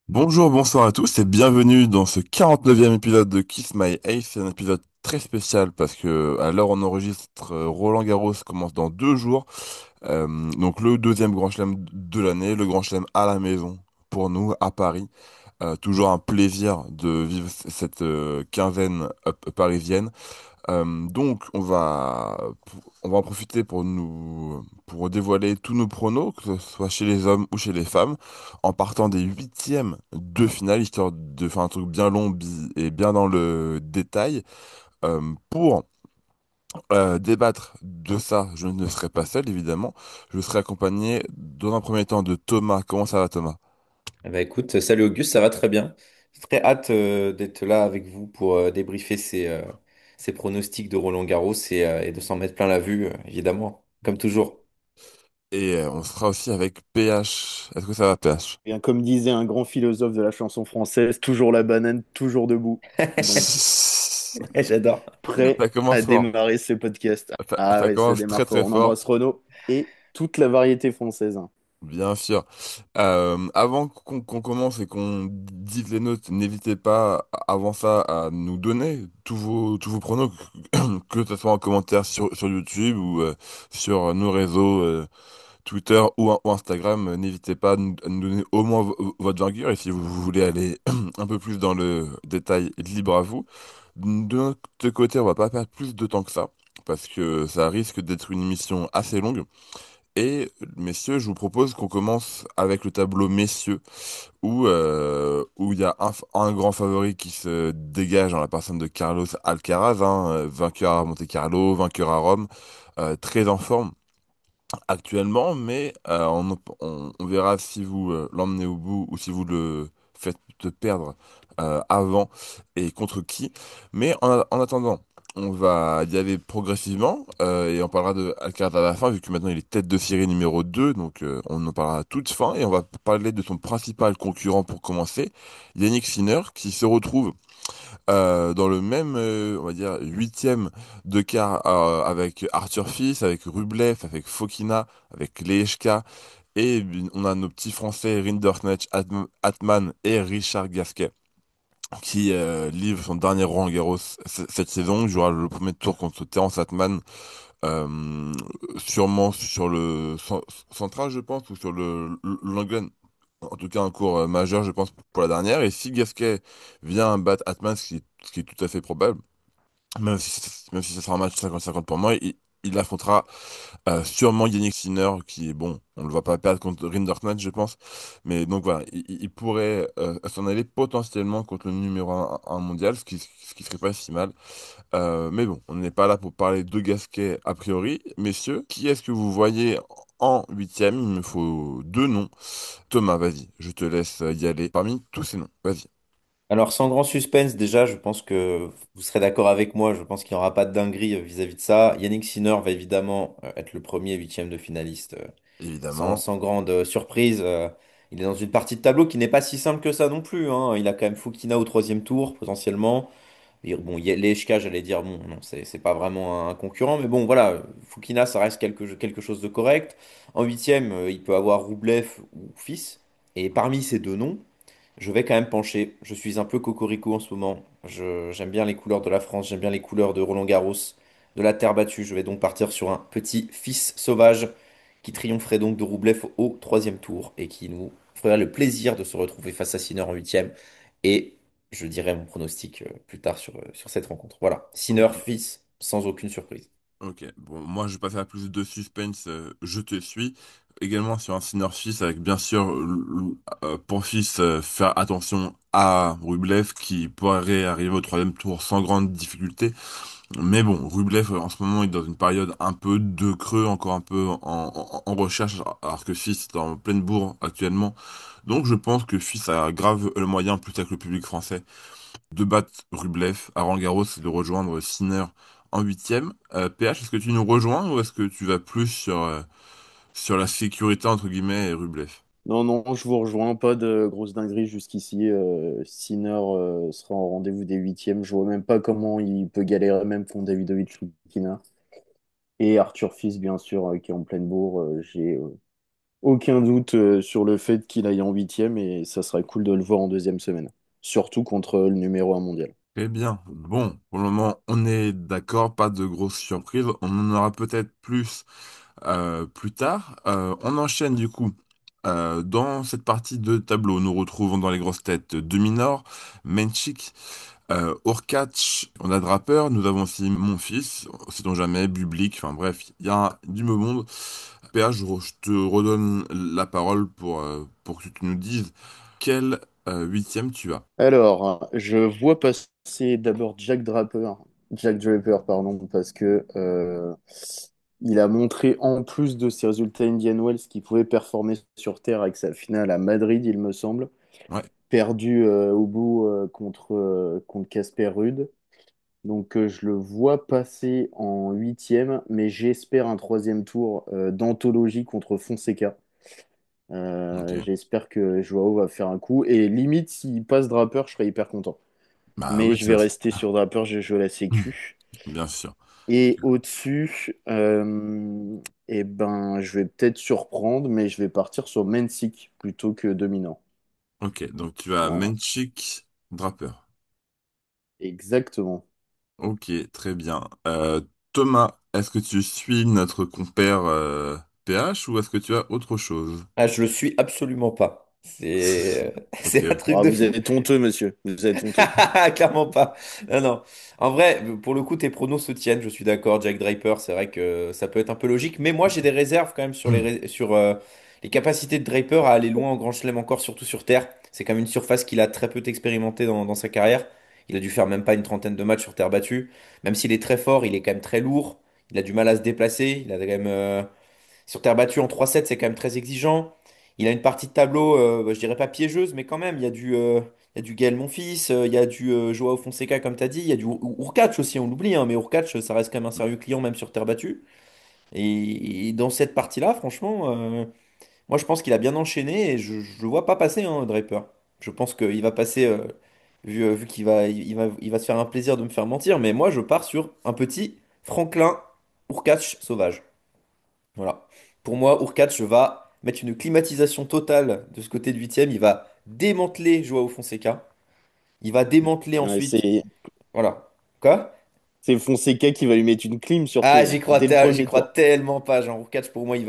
Bonjour, bonsoir à tous et bienvenue dans ce 49e épisode de Kiss My Ace. C'est un épisode très spécial parce que à l'heure où on enregistre, Roland Garros commence dans 2 jours. Donc le deuxième Grand Chelem de l'année, le Grand Chelem à la maison pour nous à Paris. Toujours un plaisir de vivre cette quinzaine parisienne. Donc, on va en profiter pour dévoiler tous nos pronos, que ce soit chez les hommes ou chez les femmes, en partant des huitièmes de finale, histoire de faire un truc bien long et bien dans le détail. Pour débattre de ça, je ne serai pas seul, évidemment. Je serai accompagné, dans un premier temps, de Thomas. Comment ça va, Thomas? Écoute, salut Auguste, ça va très bien. J'ai très hâte d'être là avec vous pour débriefer ces pronostics de Roland Garros et de s'en mettre plein la vue, évidemment, comme toujours. Et on sera aussi avec PH. Est-ce que ça va, PH? Bien, comme disait un grand philosophe de la chanson française, toujours la banane, toujours debout. Donc, J'adore. Ça prêt à commence fort. démarrer ce podcast. Ça, Ah ça ouais, ça commence très démarre très fort. On fort. embrasse Renaud et toute la variété française, hein. Bien sûr. Avant qu'on commence et qu'on dise les notes, n'hésitez pas avant ça à nous donner tous vos pronos, que ce soit en commentaire sur YouTube ou sur nos réseaux Twitter ou Instagram. N'hésitez pas à nous donner au moins votre vainqueur, et si vous voulez aller un peu plus dans le détail, libre à vous. De notre côté, on va pas perdre plus de temps que ça parce que ça risque d'être une émission assez longue. Et messieurs, je vous propose qu'on commence avec le tableau messieurs, où il y a un grand favori qui se dégage dans la personne de Carlos Alcaraz, hein, vainqueur à Monte-Carlo, vainqueur à Rome, très en forme actuellement, mais on verra si vous l'emmenez au bout ou si vous le faites perdre avant et contre qui. Mais en attendant, on va y aller progressivement et on parlera de Alcaraz à la fin, vu que maintenant il est tête de série numéro 2, donc on en parlera à toute fin et on va parler de son principal concurrent pour commencer, Yannick Sinner, qui se retrouve dans le même, on va dire, huitième de quart avec Arthur Fils, avec Rublev, avec Fokina, avec Lejka, et on a nos petits Français Rinderknecht, Atman et Richard Gasquet qui livre son dernier Roland Garros cette saison. Il jouera le premier tour contre Terence Atman, euh, sûrement sur le central, je pense, ou sur le l'Anglen. En tout cas, un cours majeur, je pense, pour la dernière. Et si Gasquet vient battre Atman, ce qui est tout à fait probable, même si ça sera un match 50-50 pour moi, il affrontera sûrement Yannick Sinner, qui est bon, on le voit pas perdre contre Rinderknecht, je pense. Mais donc voilà, il pourrait s'en aller potentiellement contre le numéro un mondial, ce qui serait pas si mal. Mais bon, on n'est pas là pour parler de Gasquet a priori. Messieurs, qui est-ce que vous voyez en huitième? Il me faut deux noms. Thomas, vas-y, je te laisse y aller parmi tous ces noms. Vas-y. Alors, sans grand suspense, déjà, je pense que vous serez d'accord avec moi. Je pense qu'il n'y aura pas de dinguerie vis-à-vis de ça. Yannick Sinner va évidemment être le premier huitième de finaliste, Évidemment. sans grande surprise. Il est dans une partie de tableau qui n'est pas si simple que ça non plus, hein. Il a quand même Fukina au troisième tour, potentiellement. Et bon, Lejka, j'allais dire, bon, non, c'est pas vraiment un concurrent. Mais bon, voilà, Fukina, ça reste quelque chose de correct. En huitième, il peut avoir Roublev ou Fils. Et parmi ces deux noms, je vais quand même pencher. Je suis un peu cocorico en ce moment. J'aime bien les couleurs de la France, j'aime bien les couleurs de Roland Garros, de la terre battue. Je vais donc partir sur un petit fils sauvage qui triompherait donc de Roublev au troisième tour et qui nous ferait le plaisir de se retrouver face à Sinner en huitième. Et je dirai mon pronostic plus tard sur cette rencontre. Voilà, Sinner, Ok. fils, sans aucune surprise. Ok, bon, moi je vais pas faire plus de suspense, je te suis. Également sur un Sinner Fils, avec bien sûr pour Fils faire attention à Rublev qui pourrait arriver au troisième tour sans grande difficulté. Mais bon, Rublev en ce moment il est dans une période un peu de creux, encore un peu en recherche, alors que Fils est en pleine bourre actuellement. Donc je pense que Fils a grave le moyen, plus avec le public français, de battre Rublev à Roland-Garros et de rejoindre Sinner en huitième. PH, est-ce que tu nous rejoins ou est-ce que tu vas plus sur la sécurité entre guillemets et Rublev? Non, non, je vous rejoins, pas de grosse dinguerie jusqu'ici. Sinner sera en rendez-vous des huitièmes. Je vois même pas comment il peut galérer même contre Davidovich Fokina. Et Arthur Fils, bien sûr, qui est en pleine bourre. Aucun doute sur le fait qu'il aille en huitième et ça serait cool de le voir en deuxième semaine. Surtout contre le numéro un mondial. Très bien. Bon, pour le moment, on est d'accord, pas de grosses surprises. On en aura peut-être plus plus tard. On enchaîne du coup. Dans cette partie de tableau, nous retrouvons dans les grosses têtes Dominor, Menchik, Urkac, on a Draper, nous avons aussi Monfils, sait-on jamais, Bublik, enfin bref, il y a du beau monde. PA, je te redonne la parole pour que tu nous dises quel huitième tu as. Alors, je vois passer d'abord Jack Draper, pardon, parce que il a montré en plus de ses résultats Indian Wells qu'il pouvait performer sur terre avec sa finale à Madrid, il me semble, Ouais, perdu au bout contre Casper Ruud. Donc je le vois passer en huitième, mais j'espère un troisième tour d'anthologie contre Fonseca. ok. J'espère que Joao va faire un coup. Et limite, s'il passe Draper, je serais hyper content. Bah Mais oui, je vais ça. rester sur Draper, j'ai joué la sécu. Bien sûr. Et au-dessus, ben, je vais peut-être surprendre, mais je vais partir sur Mensik plutôt que Dominant. Ok, donc tu as Voilà, Menchik, Draper. exactement. Ok, très bien. Thomas, est-ce que tu suis notre compère PH ou est-ce que tu as autre chose? Ah, je le suis absolument pas. C'est Ok, c'est un truc Ah, de vous fou. êtes honteux, monsieur. Vous êtes honteux. Clairement pas. Non, non. En vrai, pour le coup, tes pronos se tiennent. Je suis d'accord. Jack Draper, c'est vrai que ça peut être un peu logique. Mais moi, j'ai des réserves quand même sur sur les capacités de Draper à aller loin en Grand Chelem encore, surtout sur terre. C'est quand même une surface qu'il a très peu expérimenté dans sa carrière. Il a dû faire même pas une trentaine de matchs sur terre battue. Même s'il est très fort, il est quand même très lourd. Il a du mal à se déplacer. Il a quand même sur terre battue en 3-7, c'est quand même très exigeant. Il a une partie de tableau, bah, je dirais pas piégeuse, mais quand même, il y a du Gaël Monfils, il y a du Joao Fonseca, comme tu as dit, il y a du Urkac aussi, on l'oublie, hein, mais Urkac, ça reste quand même un sérieux client, même sur terre battue. Et dans cette partie-là, franchement, moi je pense qu'il a bien enchaîné et je le vois pas passer, hein, Draper. Je pense qu'il va passer, vu qu'il il va se faire un plaisir de me faire mentir, mais moi je pars sur un petit Franklin Urkac sauvage. Voilà. Pour moi, Urkac va mettre une climatisation totale de ce côté de huitième. Il va démanteler Joao Fonseca. Il va démanteler Ouais, ensuite. Voilà. Quoi? c'est Fonseca qui va lui mettre une clim Ah, surtout, hein, dès le j'y premier crois tour. tellement pas. Jean Urkac, pour moi, il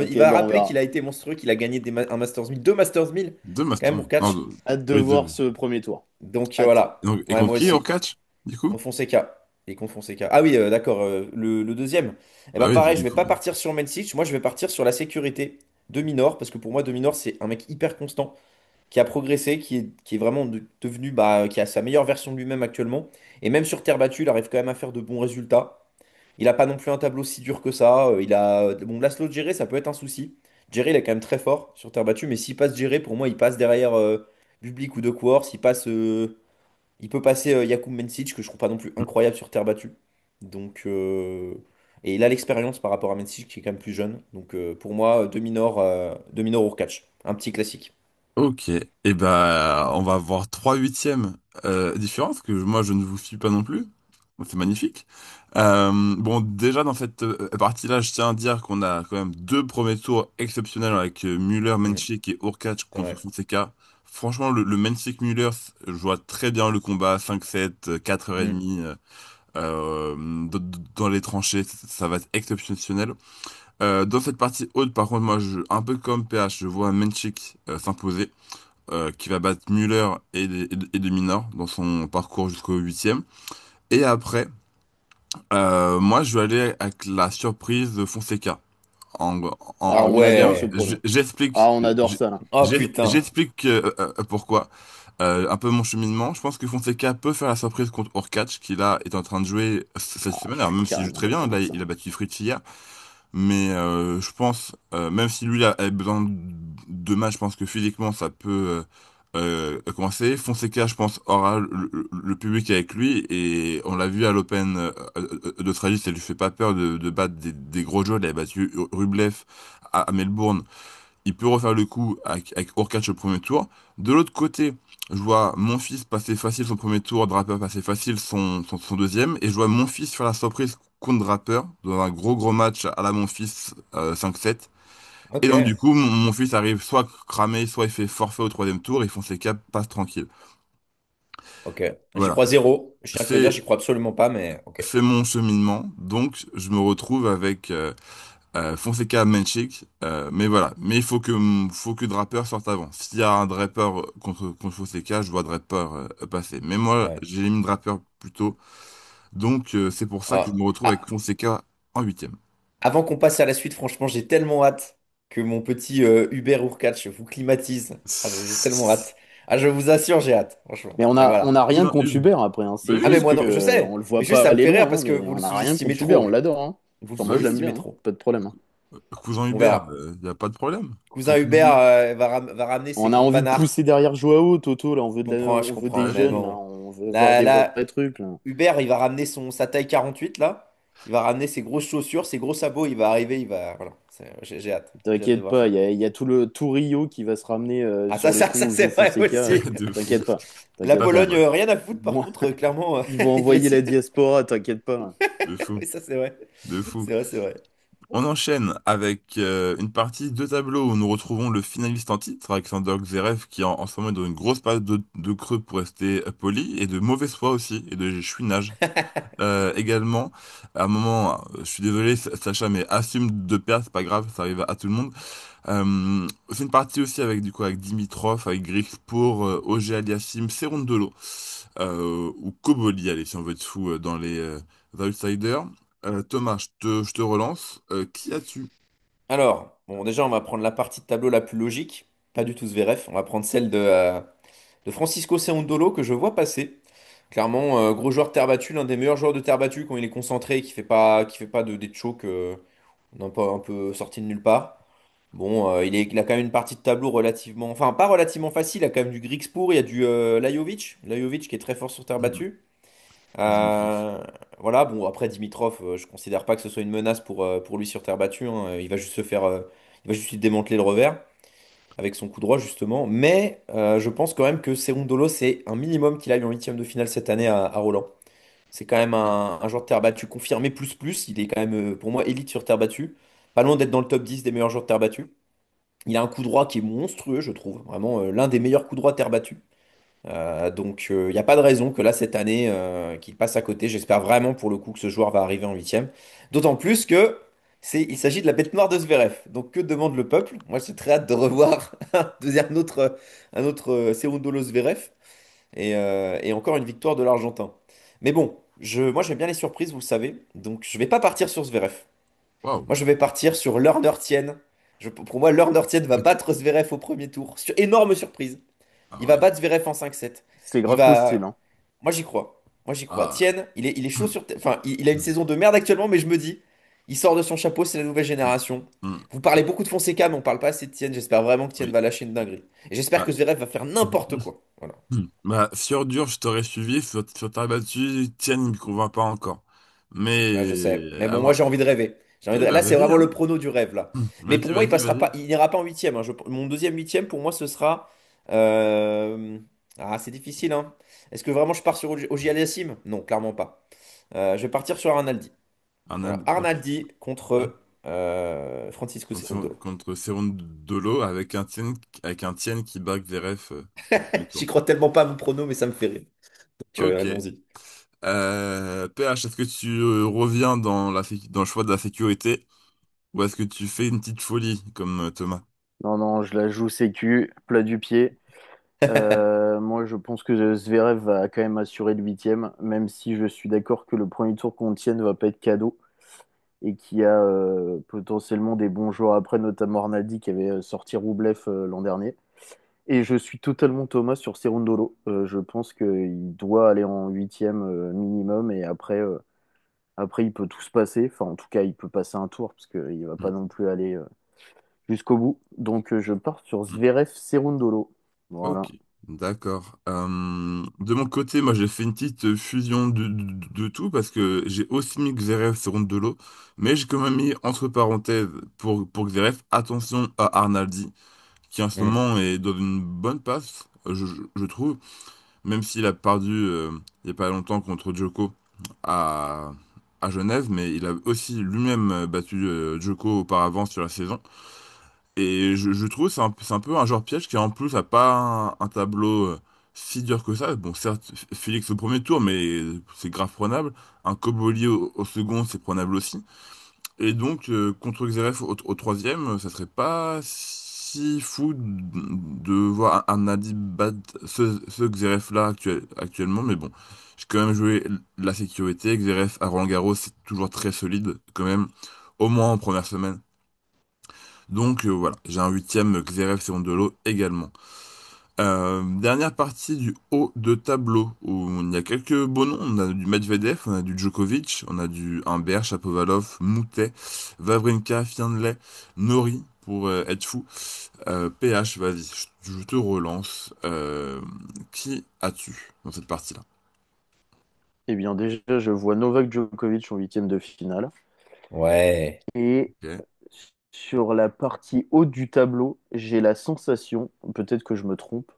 Ok, va bon, on rappeler qu'il verra. a été monstrueux, qu'il a gagné Mm. un Masters 1000, deux Masters 1000, deux quand même, masters. Non, Urkac. Hâte de oui, voir deux. ce premier tour. Donc Hâte. voilà. Donc, et Ouais, contre moi qui, aussi. Urkac, du coup? Contre Fonseca. Et contre Fonseca. Ah oui, d'accord. Le deuxième. Et Bah ben oui, pareil, je du vais coup. pas partir sur Mencic. Moi, je vais partir sur la sécurité de Minor. Parce que pour moi, de Minor, c'est un mec hyper constant, qui a progressé, qui est vraiment devenu, bah, qui a sa meilleure version de lui-même actuellement. Et même sur terre battue, il arrive quand même à faire de bons résultats. Il n'a pas non plus un tableau si dur que ça. Bon, Laszlo Djere, ça peut être un souci. Djere, il est quand même très fort sur terre battue, mais s'il passe Djere, pour moi, il passe derrière Bublik ou De Quartz. Il peut passer Jakub Mencic, que je trouve pas non plus incroyable sur terre battue. Donc, et il a l'expérience par rapport à Mencic, qui est quand même plus jeune. Donc, pour moi, deux minors Urkac. Un petit classique. Ok, et bah on va avoir trois huitièmes différents, parce que moi je ne vous suis pas non plus. C'est magnifique. Bon, déjà dans cette partie-là, je tiens à dire qu'on a quand même deux premiers tours exceptionnels avec Müller, Mm, Menchik et Urkac c'est contre vrai. Fonseca. Franchement, le Menchik-Müller, je vois très bien le combat 5-7, 4h30 Mm. dans les tranchées, ça va être exceptionnel. Dans cette partie haute, par contre, moi, un peu comme PH, je vois Menchik s'imposer, qui va battre Müller et de Minor dans son parcours jusqu'au huitième. Et après, moi, je vais aller avec la surprise de Fonseca. En, Ah, Ah on va on dire, adore ce ouais. pronom. Ah, j'explique, on adore ça, là. Oh putain. j'explique pourquoi. Un peu mon cheminement. Je pense que Fonseca peut faire la surprise contre Orkac, qui là est en train de jouer cette Ah, semaine. je Alors suis même s'il joue carrément très bien, d'accord là avec ça. il a battu Fritz hier. Mais je pense, même si lui a besoin de matchs, je pense que physiquement ça peut commencer. Fonseca, je pense, aura le public avec lui et on l'a vu à l'Open d'Australie, ça lui fait pas peur de battre des gros joueurs. Il a battu Rublev à Melbourne. Il peut refaire le coup avec Urkac au premier tour. De l'autre côté, je vois mon fils passer facile son premier tour, Draper passer facile son deuxième, et je vois mon fils faire la surprise contre Draper dans un gros match à la mon fils 5-7. Et Ok, donc, du coup, mon fils arrive soit cramé, soit il fait forfait au troisième tour, et Fonseca passe tranquille. ok. J'y Voilà. crois zéro. Je tiens à te le dire, C'est, j'y crois absolument pas, mais ok. c'est mon cheminement. Donc, je me retrouve avec Fonseca Menchik. Mais voilà. Mais il faut que Draper sorte avant. S'il y a un Draper contre Fonseca, je vois Draper passer. Mais moi, Ouais. j'ai mis Draper plus tôt. Donc, c'est pour ça que je Ah, me retrouve avec ah, Fonseca en huitième. avant qu'on passe à la suite, franchement, j'ai tellement hâte que mon petit Hubert Urkacz vous climatise. Ah, j'ai tellement hâte. Ah, je vous assure, j'ai hâte, franchement. Mais on Ah, a, on voilà. a rien Cousin contre Hub. Hubert après, hein. Ben C'est Ah, mais juste oui. moi, que non, je on sais. le Mais voit juste, pas ça me aller fait rire loin, hein, parce que mais vous le on a rien sous-estimez contre Hubert, on trop. l'adore, hein. Vous le Enfin, moi je Ben, l'aime sous-estimez bien, hein. trop. Pas de problème, hein. cousin On Hubert, verra. il n'y a pas de problème. Cousin Comme tu Hubert dis. va ramener ses On a grands envie de panards. pousser derrière Joao, Toto, là, Je on veut des comprends, mais jeunes, là, bon. on veut voir Là, des vrais là, trucs, là. Hubert, il va ramener sa taille 48 là. Il va ramener ses grosses chaussures, ses gros sabots. Il va arriver, il va. Voilà. J'ai hâte. J'ai hâte de T'inquiète voir pas, ça. il y a tout Rio qui va se ramener Ah, sur les ponts ça où c'est joue vrai Fonseca. aussi. De fou. T'inquiète pas, La t'inquiète Ça, pas. c'est Pologne, vrai. rien à foutre, Ils par vont, contre, clairement, ils vont ils vont envoyer la essayer. diaspora, t'inquiète pas. De fou. Oui, ça c'est vrai. De fou. C'est vrai, c'est vrai. On enchaîne avec une partie de tableau où nous retrouvons le finaliste en titre, Alexander Zverev, qui en ce moment est dans une grosse période de creux pour rester poli, et de mauvaise foi aussi, et de chouinage. Également, à un moment, je suis désolé Sacha, mais assume de perdre, c'est pas grave, ça arrive à tout le monde. C'est une partie aussi avec du coup avec Dimitrov, avec Griekspoor, Auger-Aliassime, Cerundolo, ou Koboli, allez, si on veut être fou dans les outsiders. Thomas, je te relance. Qui as-tu? Alors, bon, déjà, on va prendre la partie de tableau la plus logique. Pas du tout Zverev. On va prendre celle de Francisco Cerundolo que je vois passer. Clairement, gros joueur de terre battue, l'un des meilleurs joueurs de terre battue quand il est concentré et qui fait pas des chokes un peu sortis de nulle part. Bon, il a quand même une partie de tableau relativement, enfin pas relativement facile. Il a quand même du Griekspoor, il y a du Lajovic qui est très fort sur terre Hmm, battue. Dimitrov. Euh, voilà, bon après Dimitrov, je considère pas que ce soit une menace pour lui sur terre battue, hein. Il va juste lui démanteler le revers avec son coup droit justement. Mais je pense quand même que Cerundolo, c'est un minimum qu'il aille en huitième de finale cette année à Roland. C'est quand même un joueur de terre battue confirmé plus plus. Il est quand même pour moi élite sur terre battue. Pas loin d'être dans le top 10 des meilleurs joueurs de terre battue. Il a un coup droit qui est monstrueux, je trouve. Vraiment l'un des meilleurs coups droits terre battue. Donc, il n'y a pas de raison que là, cette année, qu'il passe à côté. J'espère vraiment pour le coup que ce joueur va arriver en huitième. D'autant plus que il s'agit de la bête noire de Zverev. Donc, que demande le peuple? Moi, j'ai très hâte de revoir un autre Cerundolo Zverev et encore une victoire de l'Argentin. Mais bon, moi, j'aime bien les surprises, vous le savez. Donc, je vais pas partir sur Zverev. Waouh. Moi, je vais partir sur Lerner Tien. Pour moi, Lerner Tien va battre Zverev au premier tour. Énorme surprise. Ah Il va ouais. battre Zverev en 5-7. C'est Il grave possible, va. hein. Moi, j'y crois. Moi, j'y crois. Ah. Tienne, il est chaud sur. Enfin, il a une saison de merde actuellement, mais je me dis, il sort de son chapeau, c'est la nouvelle génération. Hmm, Vous parlez beaucoup de Fonseca, mais on parle pas assez de Tienne. J'espère vraiment que Tienne oui. va lâcher une dinguerie. Et j'espère Bah, que Zverev va faire n'importe quoi. Voilà. bah, sur dur, je t'aurais suivi. Sur terre battue, tiens, il me convainc pas encore. Ouais, je Mais sais. Mais bon, moi, avant. j'ai envie de rêver. Oui, bah Là, c'est vas-y, vraiment hein. le prono du rêve, là. Mais Vas-y, pour moi, vas-y, vas-y. il n'ira pas en huitième, hein. Mon deuxième huitième, pour moi, ce sera. euh, Ah, c'est difficile, hein. Est-ce que vraiment je pars sur Ogier Aliassime? Non, clairement pas. Je vais partir sur Arnaldi. Voilà. Ok. Arnaldi contre Francisco Cerundolo. Contre Cerundolo avec un Tienne qui bat Zverev au premier J'y tour. crois tellement pas à mon prono, mais ça me fait rire. Donc, Ok. allons-y. PH, est-ce que tu reviens dans le choix de la sécurité ou est-ce que tu fais une petite folie comme Thomas? Non, non, je la joue sécu, plat du pied. Moi, je pense que Zverev va quand même assurer le huitième, même si je suis d'accord que le premier tour qu'on tienne va pas être cadeau et qu'il y a potentiellement des bons joueurs après, notamment Arnaldi qui avait sorti Roublev l'an dernier. Et je suis totalement Thomas sur Cerundolo. Je pense qu'il doit aller en huitième minimum et après il peut tout se passer. Enfin, en tout cas, il peut passer un tour parce qu'il va pas Hmm, non plus aller jusqu'au bout. Donc, je pars sur hmm. Zverev Cerundolo. Voilà. Ok, d'accord. De mon côté, moi j'ai fait une petite fusion de tout parce que j'ai aussi mis Zverev sur Rondolo, mais j'ai quand même mis entre parenthèses pour Zverev, attention à Arnaldi, qui en ce Hmm. moment est dans une bonne passe, je trouve, même s'il a perdu il n'y a pas longtemps contre Djoko à, à Genève, mais il a aussi lui-même battu Djoko auparavant sur la saison. Et je trouve que c'est un peu un joueur piège qui en plus a pas un tableau si dur que ça. Bon, certes, Félix au premier tour, mais c'est grave prenable. Un Koboli au second, c'est prenable aussi. Et donc, contre Xeref au troisième, ça serait pas si fou de voir un Nadi battre ce Xeref-là actuellement. Mais bon, j'ai quand même joué la sécurité. Xeref à Roland-Garros, c'est toujours très solide, quand même, au moins en première semaine. Donc voilà, j'ai un huitième Xeref Cerundolo également. Dernière partie du haut de tableau où il y a quelques beaux noms. On a du Medvedev, on a du Djokovic, on a du Humbert, Shapovalov, Moutet, Wawrinka, Findlay, Nori pour être fou. PH, vas-y, je te relance. Qui as-tu dans cette partie-là? Eh bien, déjà, je vois Novak Djokovic en huitième de finale. Ouais. Et Ok. sur la partie haute du tableau, j'ai la sensation, peut-être que je me trompe,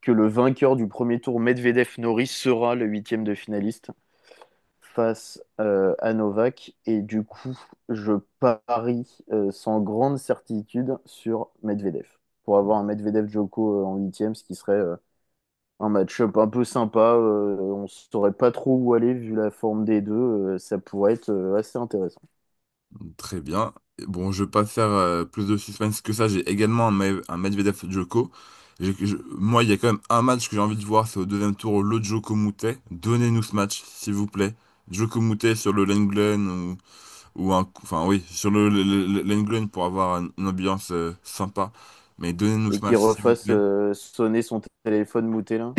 que le vainqueur du premier tour, Medvedev-Norris, sera le huitième de finaliste face à Novak. Et du coup, je parie sans grande certitude sur Medvedev. Pour avoir un Medvedev-Djoko en huitième, ce qui serait un match-up un peu sympa. On ne saurait pas trop où aller vu la forme des deux. Ça pourrait être assez intéressant. Très bien. Bon, je vais pas faire plus de suspense que ça. J'ai également un Medvedev Djoko. Moi, il y a quand même un match que j'ai envie de voir, c'est au deuxième tour, le Djoko Moutet. Donnez-nous ce match, s'il vous plaît. Djoko Moutet sur le Lenglen ou enfin oui, sur le Lenglen pour avoir une ambiance sympa. Mais donnez-nous Et ce qui match, s'il vous refasse plaît. sonner son téléphone mouté là.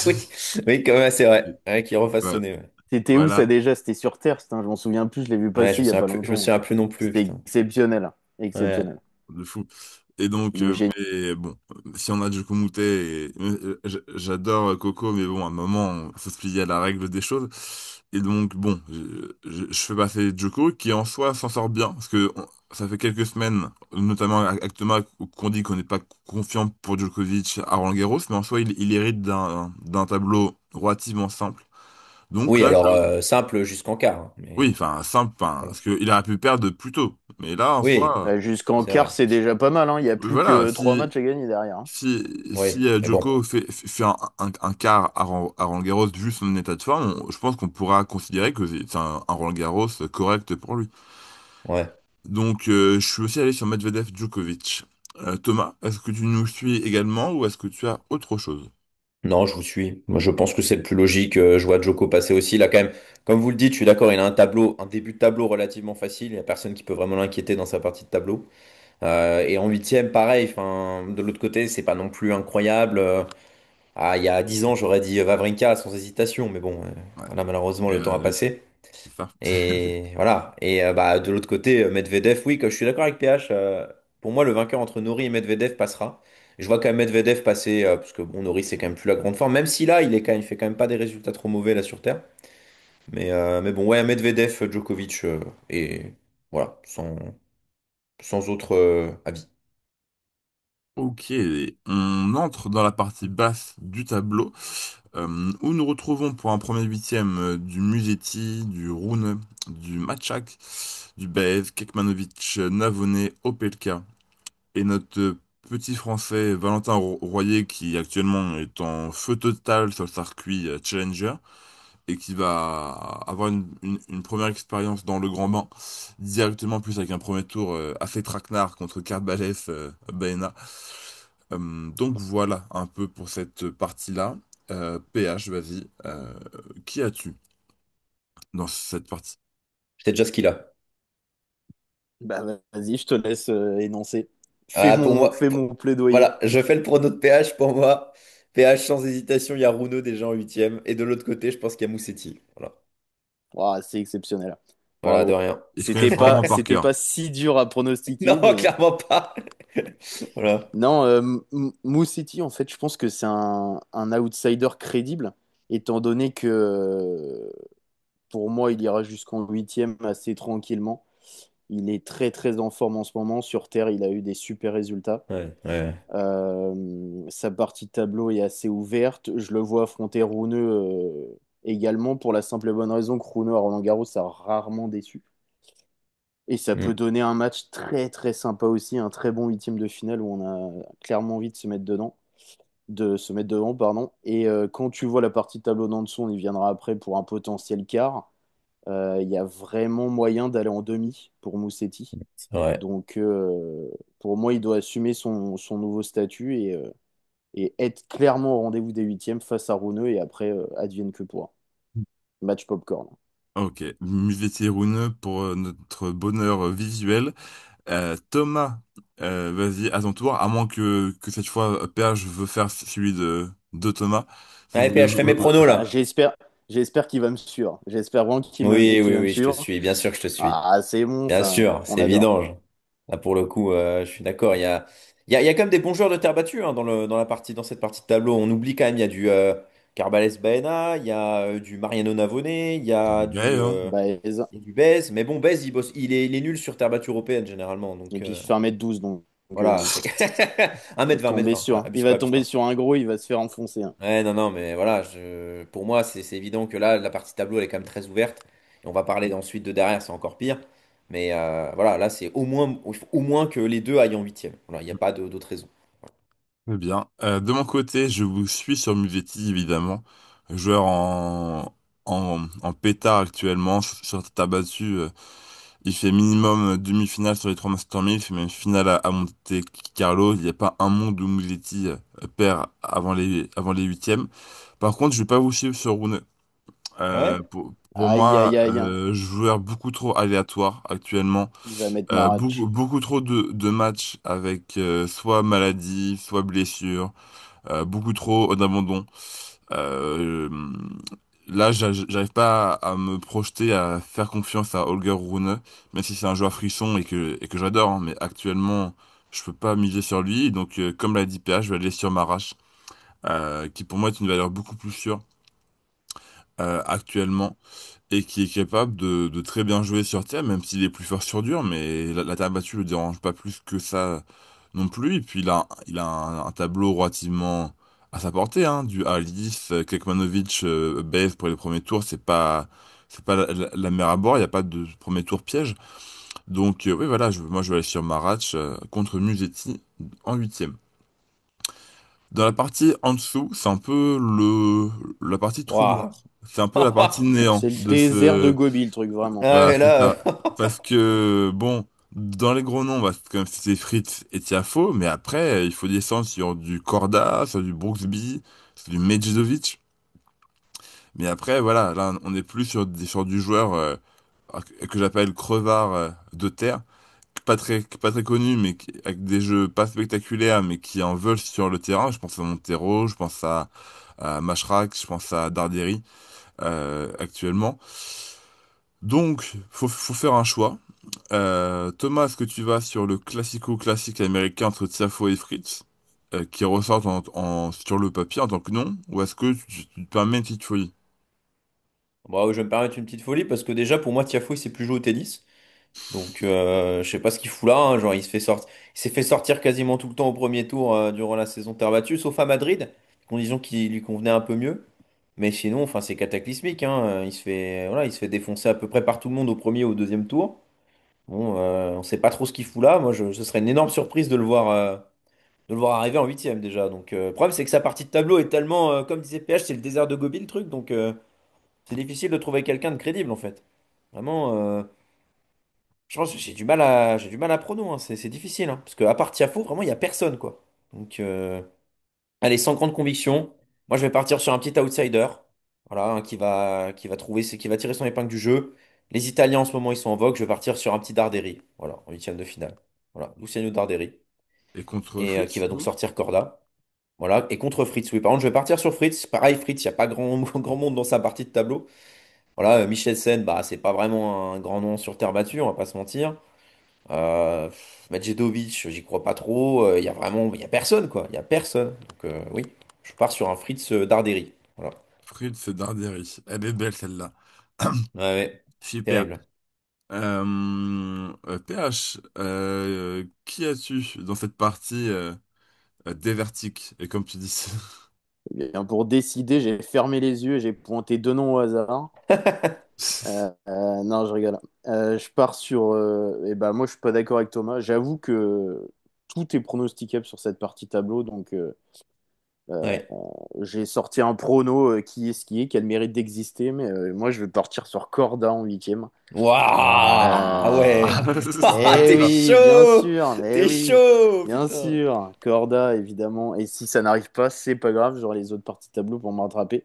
Oui, oui, quand même, c'est vrai. Ouais, qu'il refasse Voilà. sonner. Ouais, C'était où ça Voilà. déjà? C'était sur Terre, je m'en souviens plus, je l'ai vu ouais, passer il y a pas je me longtemps. souviens plus non plus, C'était putain. exceptionnel, hein. Ouais. Exceptionnel. De fou. Et donc, Il est génial. mais bon, si on a du Moutet, j'adore Coco, mais bon, à un moment, faut se plier à la règle des choses. Et donc, bon, je fais passer Djoko, qui en soi s'en sort bien, parce que ça fait quelques semaines, notamment avec Thomas, qu'on dit qu'on n'est pas confiant pour Djokovic à Roland-Garros, mais en soi, il hérite d'un tableau relativement simple. Donc Oui, là, alors simple jusqu'en quart, hein, oui, mais enfin, simple, enfin, voilà. parce qu'il aurait pu perdre plus tôt. Mais là, en Oui, soi, Jusqu'en c'est vrai. quart, c'est déjà pas mal, hein. Il y a plus voilà, que trois matchs à gagner derrière, hein. Si Oui, mais bon. Djoko fait un quart à Roland-Garros vu son état de forme, je pense qu'on pourra considérer que c'est un Roland-Garros correct pour lui. Ouais. Donc, je suis aussi allé sur Medvedev Djokovic. Thomas, est-ce que tu nous suis également ou est-ce que tu as autre chose? Non, je vous suis. Moi, je pense que c'est le plus logique. Je vois Joko passer aussi. Là, quand même, comme vous le dites, je suis d'accord, il a un tableau, un début de tableau relativement facile. Il n'y a personne qui peut vraiment l'inquiéter dans sa partie de tableau. Et en huitième, pareil. Enfin, de l'autre côté, c'est pas non plus incroyable. Il y a 10 ans, j'aurais dit Wawrinka sans hésitation. Mais bon, Ouais, voilà, malheureusement, le temps a euh, passé. c'est ça. Et voilà. Et bah, de l'autre côté, Medvedev, oui, que je suis d'accord avec PH. Pour moi, le vainqueur entre Nori et Medvedev passera. Je vois quand même Medvedev passer, parce que bon, Nori, c'est quand même plus la grande forme. Même si là, il fait quand même pas des résultats trop mauvais là sur Terre. Mais bon, ouais, Medvedev, Djokovic, et voilà, sans autre avis. Ok, on entre dans la partie basse du tableau, où nous retrouvons pour un premier huitième du Musetti, du Rune, du Matchak, du Baez, Kekmanovic, Navone, Opelka, et notre petit Français Valentin Royer qui actuellement est en feu total sur le circuit Challenger et qui va avoir une première expérience dans le grand bain directement plus avec un premier tour assez traquenard contre Carbalès Baena. Donc voilà un peu pour cette partie-là. PH, vas-y. Qui as-tu dans cette partie? C'est déjà ce qu'il a. Bah vas-y, je te laisse énoncer. Pour moi, Fais mon plaidoyer. voilà, je fais le prono de PH pour moi. PH sans hésitation, il y a Runo déjà en huitième. Et de l'autre côté, je pense qu'il y a Moussetti. Voilà. Ouah, c'est exceptionnel. Voilà, de Bravo. rien. Il se connaît vraiment par C'était cœur. pas si dur à pronostiquer, Non, mais clairement pas. Voilà. non, City, en fait, je pense que c'est un outsider crédible, étant donné que pour moi, il ira jusqu'en huitième assez tranquillement. Il est très très en forme en ce moment. Sur Terre, il a eu des super résultats. Ouais, ouais. Sa partie de tableau est assez ouverte. Je le vois affronter Rune également pour la simple et bonne raison que Rune à Roland-Garros a rarement déçu. Et ça peut Mm. donner un match très très sympa aussi, un très bon huitième de finale où on a clairement envie de se mettre dedans, de se mettre devant, pardon. Et quand tu vois la partie de tableau d'en dessous, on y viendra après pour un potentiel quart. Il y a vraiment moyen d'aller en demi pour Moussetti. C'est vrai. Donc pour moi, il doit assumer son nouveau statut et être clairement au rendez-vous des huitièmes face à Rouneux et après advienne que pourra. Match popcorn. Ok, Musetti et Rune pour notre bonheur visuel. Thomas, vas-y, à ton tour, à moins que cette fois, PH veut faire celui de Thomas. Si Allez, vous voulez... PH, fais mes pronos Ah, là. j'espère qu'il va me suivre. J'espère vraiment Oui, qu'il oui, va me oui, je te suivre. suis. Bien sûr que je te suis. Ah, c'est bon Bien ça, sûr, on c'est adore. évident. Là, pour le coup, je suis d'accord. Il y a quand même des bons joueurs de terre battue hein, dans cette partie de tableau. On oublie quand même, il y a du Carbales Baena, il y a du Mariano Navone, Ouais, hein. Baeza. il y a du Bez. Mais bon, Bez, il est nul sur terre battue européenne généralement. Et Donc puis il fait 1m12, donc voilà, c'est 1 m 20, 1 m 20. Voilà, il abuse pas, va abuse tomber pas. sur un gros, il va se faire enfoncer, hein. Ouais, non, non, mais voilà, pour moi, c'est évident que là, la partie tableau, elle est quand même très ouverte. Et on va parler ensuite de derrière, c'est encore pire. Mais voilà, là, c'est au moins que les deux aillent en huitième. Voilà, il n'y a pas d'autre raison. Très bien. De mon côté, je vous suis sur Musetti, évidemment. Joueur en pétard actuellement, sur tête battue. Il fait minimum demi-finale sur les trois Master 1000, il fait même finale à Monte Carlo. Il n'y a pas un monde où Musetti perd avant les huitièmes. Par contre, je vais pas vous suivre sur Rune. Ah ouais? Pour Aïe, moi, aïe, aïe, hein. joueur beaucoup trop aléatoire actuellement. Il va mettre Marach. Beaucoup trop de matchs avec soit maladie, soit blessure, beaucoup trop d'abandon. Euh, Là, j'arrive pas à me projeter à faire confiance à Holger Rune, même si c'est un joueur frisson et que j'adore, hein, mais actuellement, je peux pas miser sur lui. Donc, comme l'a dit PH, je vais aller sur Marache, qui pour moi est une valeur beaucoup plus sûre actuellement et qui est capable de très bien jouer sur terre, même s'il est plus fort sur dur, mais la terre battue le dérange pas plus que ça non plus. Et puis il a un tableau relativement à sa portée, hein, du Alice, Kekmanovic, Bez pour les premiers tours, c'est pas la mer à bord, il n'y a pas de premier tour piège. Donc oui voilà, moi je vais aller sur Maratch contre Musetti en huitième. Dans la partie en dessous, c'est un peu la partie trou Waouh! noir. C'est un peu la partie néant C'est le de désert de ce. Gobi, le truc, vraiment. Ah, Voilà, mais c'est là, ça. Parce que, bon, dans les gros noms, bah, c'est comme si c'est Fritz et Tiafoe, mais après, il faut descendre sur du Korda, sur du Brooksby, sur du Medjedovic. Mais après, voilà, là, on est plus sur du joueur que j'appelle crevard de terre, pas très connu, mais avec des jeux pas spectaculaires, mais qui en veulent sur le terrain. Je pense à Montero, je pense à Mashrak, je pense à Darderi actuellement. Donc, faut faire un choix. Thomas, est-ce que tu vas sur le classico-classique américain entre Tiafoe et Fritz, qui ressortent sur le papier en tant que nom, ou est-ce que tu te permets une petite folie? bon, je vais me permettre une petite folie parce que déjà, pour moi, Tiafoe, il sait plus jouer au tennis. Donc, je sais pas ce qu'il fout là, hein. Genre, il s'est fait sortir quasiment tout le temps au premier tour durant la saison terre battue, sauf à Madrid, condition qui lui convenait un peu mieux. Mais sinon, enfin, c'est cataclysmique, hein. Voilà, il se fait défoncer à peu près par tout le monde au premier ou au deuxième tour. Bon, on sait pas trop ce qu'il fout là. Ce serait une énorme surprise de le voir arriver en huitième déjà. Donc, le problème, c'est que sa partie de tableau est tellement, comme disait PH, c'est le désert de Gobi le truc. Donc, c'est difficile de trouver quelqu'un de crédible en fait. Vraiment. Je pense que j'ai du mal à prono, hein. C'est difficile, hein. Parce qu'à part Tiafoe, vraiment, il n'y a personne, quoi. Donc, allez, sans grande conviction, moi, je vais partir sur un petit outsider. Voilà, hein, qui va tirer son épingle du jeu. Les Italiens, en ce moment, ils sont en vogue. Je vais partir sur un petit Darderi. Voilà, en huitième de finale. Voilà, Luciano Darderi. Et contre Et qui Fritz, va du donc coup? sortir Corda. Voilà, et contre Fritz, oui. Par contre, je vais partir sur Fritz. Pareil, Fritz, il n'y a pas grand, grand monde dans sa partie de tableau. Voilà, Michelsen, bah, c'est pas vraiment un grand nom sur terre battue, on va pas se mentir. Medjedovic, j'y crois pas trop. Il y a personne, quoi. Il y a personne. Donc, oui, je pars sur un Fritz Darderi. Voilà. Fritz Darderi. Elle est belle, celle-là. Ouais, ouais. Super. Terrible. PH, qui as-tu dans cette partie dévertique, et comme tu dis? Eh bien, pour décider, j'ai fermé les yeux et j'ai pointé deux noms au hasard. Non, je rigole. Je pars sur. Et ben, moi, je suis pas d'accord avec Thomas. J'avoue que tout est pronosticable sur cette partie tableau. Donc, euh, Ouais. j'ai sorti un prono qui a le mérite d'exister. Mais moi, je vais partir sur Corda en huitième. Waouh! Ah Euh, ouais! Eh T'es oui, bien chaud! sûr. Mais T'es oui, chaud, bien putain! sûr. Corda, évidemment. Et si ça n'arrive pas, c'est pas grave. J'aurai les autres parties tableau pour me rattraper.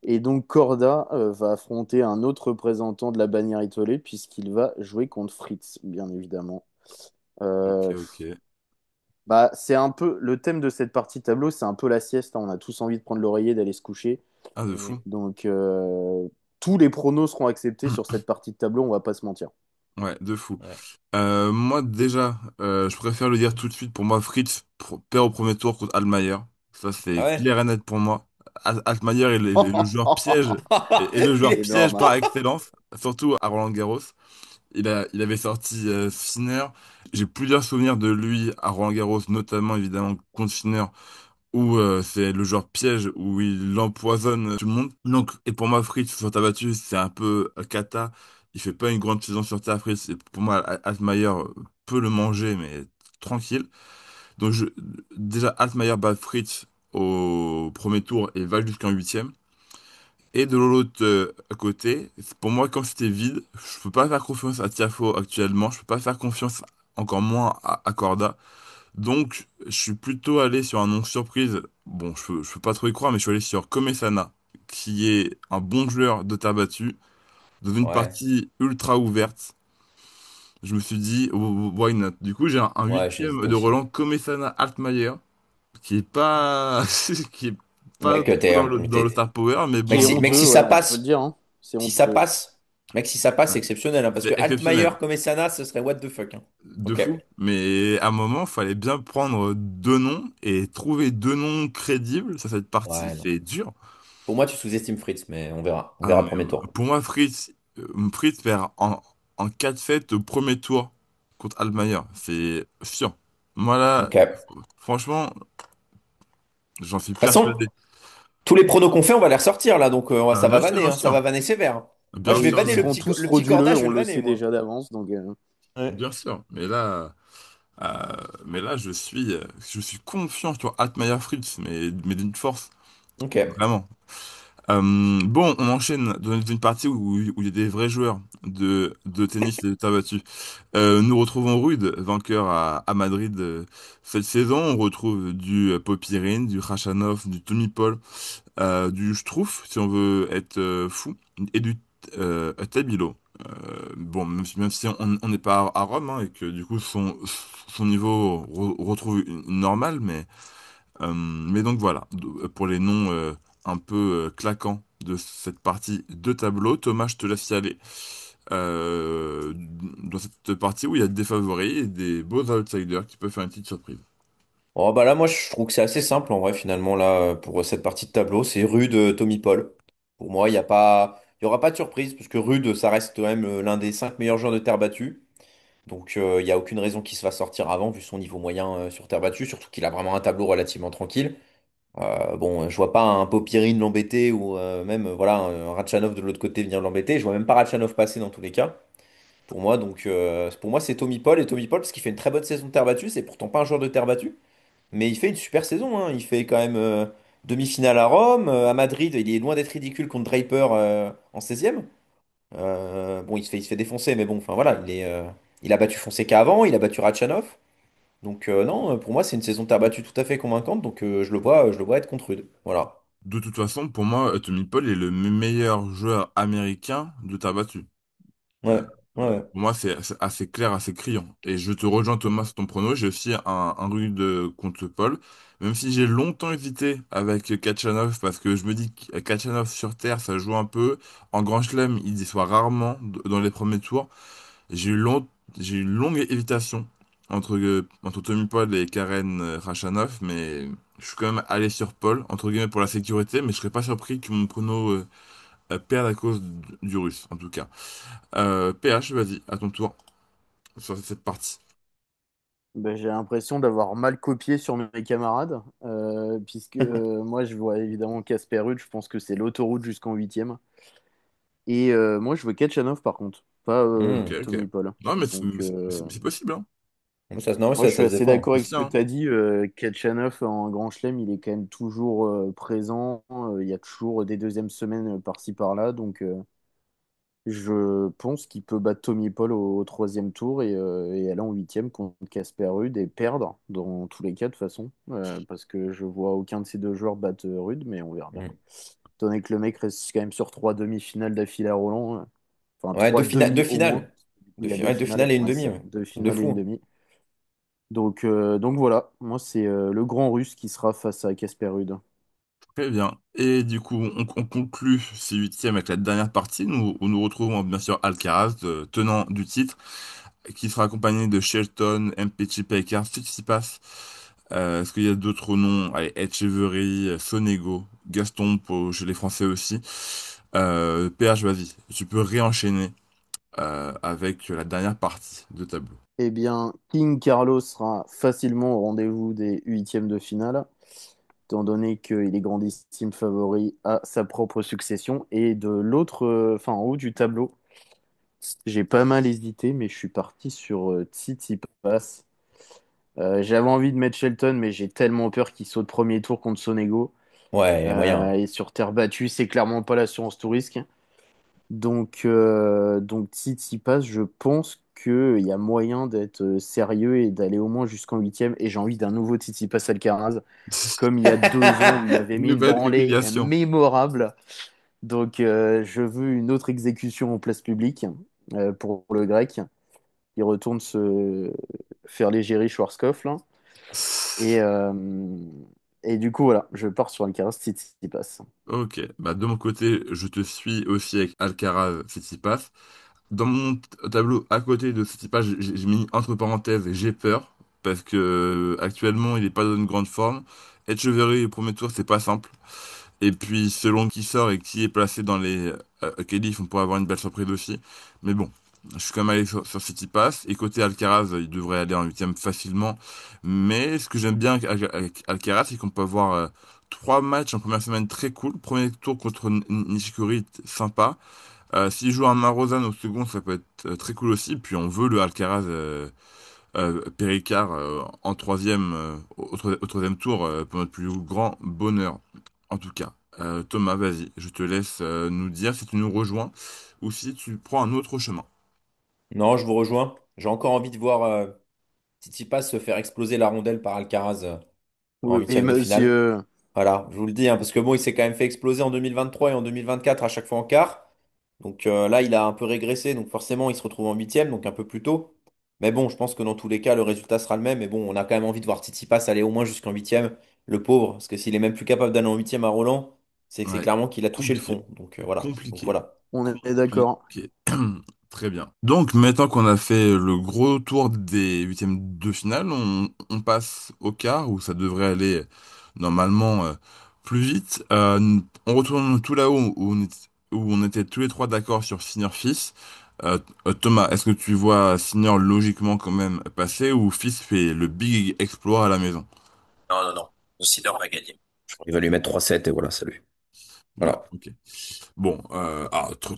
Et donc Corda va affronter un autre représentant de la bannière étoilée puisqu'il va jouer contre Fritz, bien évidemment. Ok, Euh, ok. Bah, c'est un peu le thème de cette partie tableau, c'est un peu la sieste, hein. On a tous envie de prendre l'oreiller, d'aller se coucher. Ah, de fou. Donc tous les pronos seront acceptés sur cette partie de tableau, on va pas se mentir. Ouais, de fou. Ouais. Moi, déjà, je préfère le dire tout de suite. Pour moi, Fritz perd au premier tour contre Altmaier. Ça, Ah c'est ouais? clair et net pour moi. Altmaier est le joueur piège, est le Il joueur est... piège Énorme. par excellence, surtout à Roland-Garros. Il avait sorti Sinner. J'ai plusieurs souvenirs de lui à Roland-Garros, notamment évidemment contre Sinner, où c'est le joueur piège, où il empoisonne tout le monde. Donc, et pour moi, Fritz, sur terre battue, c'est un peu cata. Il fait pas une grande saison sur terre, Fritz. Et pour moi, Altmaier peut le manger, mais tranquille. Donc, déjà, Altmaier bat Fritz au premier tour et va jusqu'en huitième. Et de l'autre côté, pour moi, quand c'était vide, je peux pas faire confiance à Tiafoe actuellement. Je peux pas faire confiance encore moins à Corda. Donc, je suis plutôt allé sur un nom surprise. Bon, je peux pas trop y croire, mais je suis allé sur Komesana, qui est un bon joueur de terre battue, dans une Ouais, partie ultra ouverte. Je me suis dit, why not? Du coup, j'ai un ouais, j'ai huitième hésité de aussi. Roland Komesana Altmaier, qui est pas, qui est pas Mec, trop dans le t'es... star power, mais Mec, C'est bon, mec, honteux, si ouais, ça on peut le passe, dire, hein. C'est si ça honteux. passe, mec, si ça passe, ouais, c'est exceptionnel, hein, parce que c'est Altmaier exceptionnel. comme Sana, ce serait what the fuck, hein. De Ok. fou. Mais à un moment, fallait bien prendre deux noms et trouver deux noms crédibles sur cette partie, Ouais, non. c'est dur. Pour moi, tu sous-estimes Fritz, mais on verra. On Ah non, verra mais premier tour. pour moi, Fritz perd en 4 sets au premier tour contre Altmaier. C'est sûr. Moi, là, Ok. De toute franchement, j'en suis façon, persuadé. tous les pronos qu'on fait, on va les ressortir là, donc ça va vanner, Bien hein, ça va sûr, vanner sévère, hein. Moi, bien je vais Et sûr, ils vanner seront tous le petit frauduleux, cordage, je on vais le le vanner, sait moi. déjà d'avance. Donc, Ouais. bien sûr. Euh, mais là, je suis confiant sur Altmaier Fritz, mais d'une force, Ok. vraiment. Bon, on enchaîne dans une partie où il y a des vrais joueurs de tennis et de terre battue. Nous retrouvons Rude, vainqueur à Madrid cette saison. On retrouve du Popyrin, du Khachanov, du Tommy Paul, du Struff, si on veut être fou, et du Tabilo. Même si on n'est pas à Rome, hein, et que du coup son niveau retrouve une normale, mais donc voilà, pour les noms un peu claquants de cette partie de tableau, Thomas, je te laisse y aller. Dans cette partie où il y a des favoris et des beaux outsiders qui peuvent faire une petite surprise. Oh, bah là, moi, je trouve que c'est assez simple en vrai, finalement, là, pour cette partie de tableau. C'est Rude, Tommy Paul. Pour moi, il y aura pas de surprise, parce que Rude, ça reste quand même l'un des 5 meilleurs joueurs de terre battue. Donc, il n'y a aucune raison qu'il se fasse sortir avant, vu son niveau moyen sur terre battue, surtout qu'il a vraiment un tableau relativement tranquille. Bon, je vois pas un Popyrin l'embêter, ou même, voilà, un Ratchanov de l'autre côté venir l'embêter. Je vois même pas Ratchanov passer dans tous les cas. Pour moi, donc, pour moi, c'est Tommy Paul. Et Tommy Paul, parce qu'il fait une très bonne saison de terre battue, c'est pourtant pas un joueur de terre battue. Mais il fait une super saison, hein. Il fait quand même demi-finale à Rome. À Madrid, il est loin d'être ridicule contre Draper en 16e. Bon, il se fait défoncer, mais bon, enfin voilà, il a battu Fonseca avant, il a battu Ratchanov. Donc non, pour moi, c'est une saison de terre battue tout à fait convaincante. Donc je le vois être contre Rude. Voilà. De toute façon, pour moi, Tommy Paul est le meilleur joueur américain de terre battue. Euh, Ouais, ouais, ouais. pour moi, c'est assez clair, assez criant. Et je te rejoins, Thomas, sur ton prono. J'ai aussi un Rude contre Paul. Même si j'ai longtemps hésité avec Kachanov, parce que je me dis que Kachanov sur terre, ça joue un peu. En Grand Chelem, il déçoit rarement dans les premiers tours. J'ai eu j'ai eu une longue hésitation entre Tommy Paul et Karen Khachanov, mais je suis quand même allé sur Paul, entre guillemets, pour la sécurité, mais je serais pas surpris que mon prono perde à cause du russe, en tout cas. PH, vas-y, à ton tour sur cette partie. ben, j'ai l'impression d'avoir mal copié sur mes camarades, puisque moi je vois évidemment Casper Ruud, je pense que c'est l'autoroute jusqu'en huitième. Et moi, je veux Kachanov par contre, pas Ok, Hmm. ok. Tommy Paul. Non, mais Donc, c'est possible, hein. Non, moi, je suis ça se assez défend. d'accord avec ce Aussi, que hein. tu as dit. Kachanov en Grand Chelem, il est quand même toujours présent. Il y a toujours des deuxièmes semaines par-ci par-là. Donc, je pense qu'il peut battre Tommy Paul au troisième tour et aller en huitième contre Casper Ruud et perdre dans tous les cas de toute façon. Parce que je vois aucun de ces deux joueurs battre Ruud, mais on verra bien. Hmm. Étant donné que le mec reste quand même sur trois demi-finales d'affilée à Roland. Enfin, Ouais, trois deux demi au moins. finales. Il y a deux Ouais, deux finales. finales et une Ouais, c'est demi. ça. Ouais. Deux De finales et une fou. demi. Donc voilà, moi c'est le grand russe qui sera face à Casper Ruud. Très bien. Et du coup, on conclut ces huitièmes avec la dernière partie, où nous retrouvons bien sûr Alcaraz, tenant du titre, qui sera accompagné de Shelton, MPC Pekar, Tsitsipas. Est-ce qu'il y a d'autres noms? Allez, Etcheverry, Sonego, Gaston pour, chez les Français aussi. PH, vas-y, tu peux réenchaîner avec la dernière partie de tableau. Eh bien, King Carlos sera facilement au rendez-vous des huitièmes de finale, étant donné qu'il est grandissime favori à sa propre succession. Et de l'autre, enfin en haut du tableau, j'ai pas mal hésité, mais je suis parti sur Tsitsipas. J'avais envie de mettre Shelton, mais j'ai tellement peur qu'il saute premier tour contre Sonego. Ouais, il y a moyen. Et sur terre battue, c'est clairement pas l'assurance tout risque. Donc Tsitsipas, je pense qu'il y a moyen d'être sérieux et d'aller au moins jusqu'en huitième. Et j'ai envie d'un nouveau Tsitsipas Alcaraz, comme il y a 2 ans où il avait Une mis une nouvelle branlée humiliation. mémorable. Donc je veux une autre exécution en place publique pour le grec. Il retourne se faire l'égérie Schwarzkopf là. Et, euh, et du coup, voilà, je pars sur Alcaraz Tsitsipas. Ok, bah de mon côté, je te suis aussi avec Alcaraz, Tsitsipas. Dans mon tableau à côté de Tsitsipas, j'ai mis entre parenthèses j'ai peur parce que actuellement il est pas dans une grande forme. Etcheverry au premier tour, c'est pas simple. Et puis selon qui sort et qui est placé dans les qualifs, on pourrait avoir une belle surprise aussi. Mais bon, je suis quand même allé sur Tsitsipas. Et côté Alcaraz, il devrait aller en huitième facilement. Mais ce que j'aime bien avec Alcaraz, c'est qu'on peut avoir trois matchs en première semaine très cool. Premier tour contre Nishikori, sympa. S'il joue un Marozan au second, ça peut être très cool aussi. Puis on veut le Alcaraz Péricard en troisième, au troisième tour pour notre plus grand bonheur. En tout cas, Thomas, vas-y, je te laisse nous dire si tu nous rejoins ou si tu prends un autre chemin. Non, je vous rejoins. J'ai encore envie de voir Tsitsipas se faire exploser la rondelle par Alcaraz en Oui, huitième de finale. monsieur. Voilà, je vous le dis, hein, parce que bon, il s'est quand même fait exploser en 2023 et en 2024 à chaque fois en quart. Donc là, il a un peu régressé, donc forcément, il se retrouve en huitième, donc un peu plus tôt. Mais bon, je pense que dans tous les cas, le résultat sera le même. Mais bon, on a quand même envie de voir Tsitsipas aller au moins jusqu'en huitième, le pauvre, parce que s'il est même plus capable d'aller en huitième à Roland, c'est que c'est Ouais, clairement qu'il a touché le compliqué, fond. Donc voilà. Donc compliqué, voilà. On est d'accord. compliqué. Très bien. Donc maintenant qu'on a fait le gros tour des huitièmes de finale, on passe au quart où ça devrait aller normalement plus vite. On retourne tout là-haut où on était tous les trois d'accord sur Senior Fils. Thomas, est-ce que tu vois Senior logiquement quand même passer ou Fils fait le big exploit à la maison? Non, non, non. Consider va gagner. Il va lui mettre 3-7 et voilà, salut. Ouais, Voilà. ok. Bon,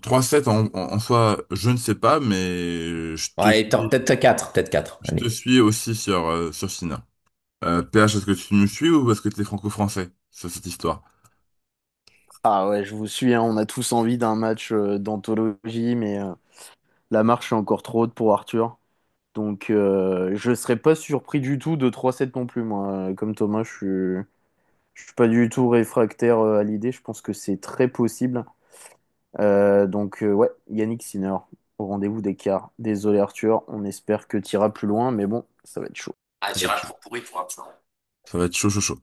3-7 en soi, je ne sais pas, mais Ouais, peut-être 4, peut-être 4. je te Allez. suis aussi sur Senior. PH, est-ce que tu me suis ou est-ce que tu es franco-français sur cette histoire? Ah ouais, je vous suis, hein, on a tous envie d'un match d'anthologie, mais la marche est encore trop haute pour Arthur. Donc je serais pas surpris du tout de 3-7 non plus, moi. Comme Thomas, je suis pas du tout réfractaire à l'idée, je pense que c'est très possible. Donc ouais, Yannick Sinner, au rendez-vous des quarts. Désolé Arthur, on espère que tu iras plus loin, mais bon, ça va être chaud. Ah, Ça va être tirage chaud. pour pourri pour Arthur. Ça va être chaud, chaud, chaud.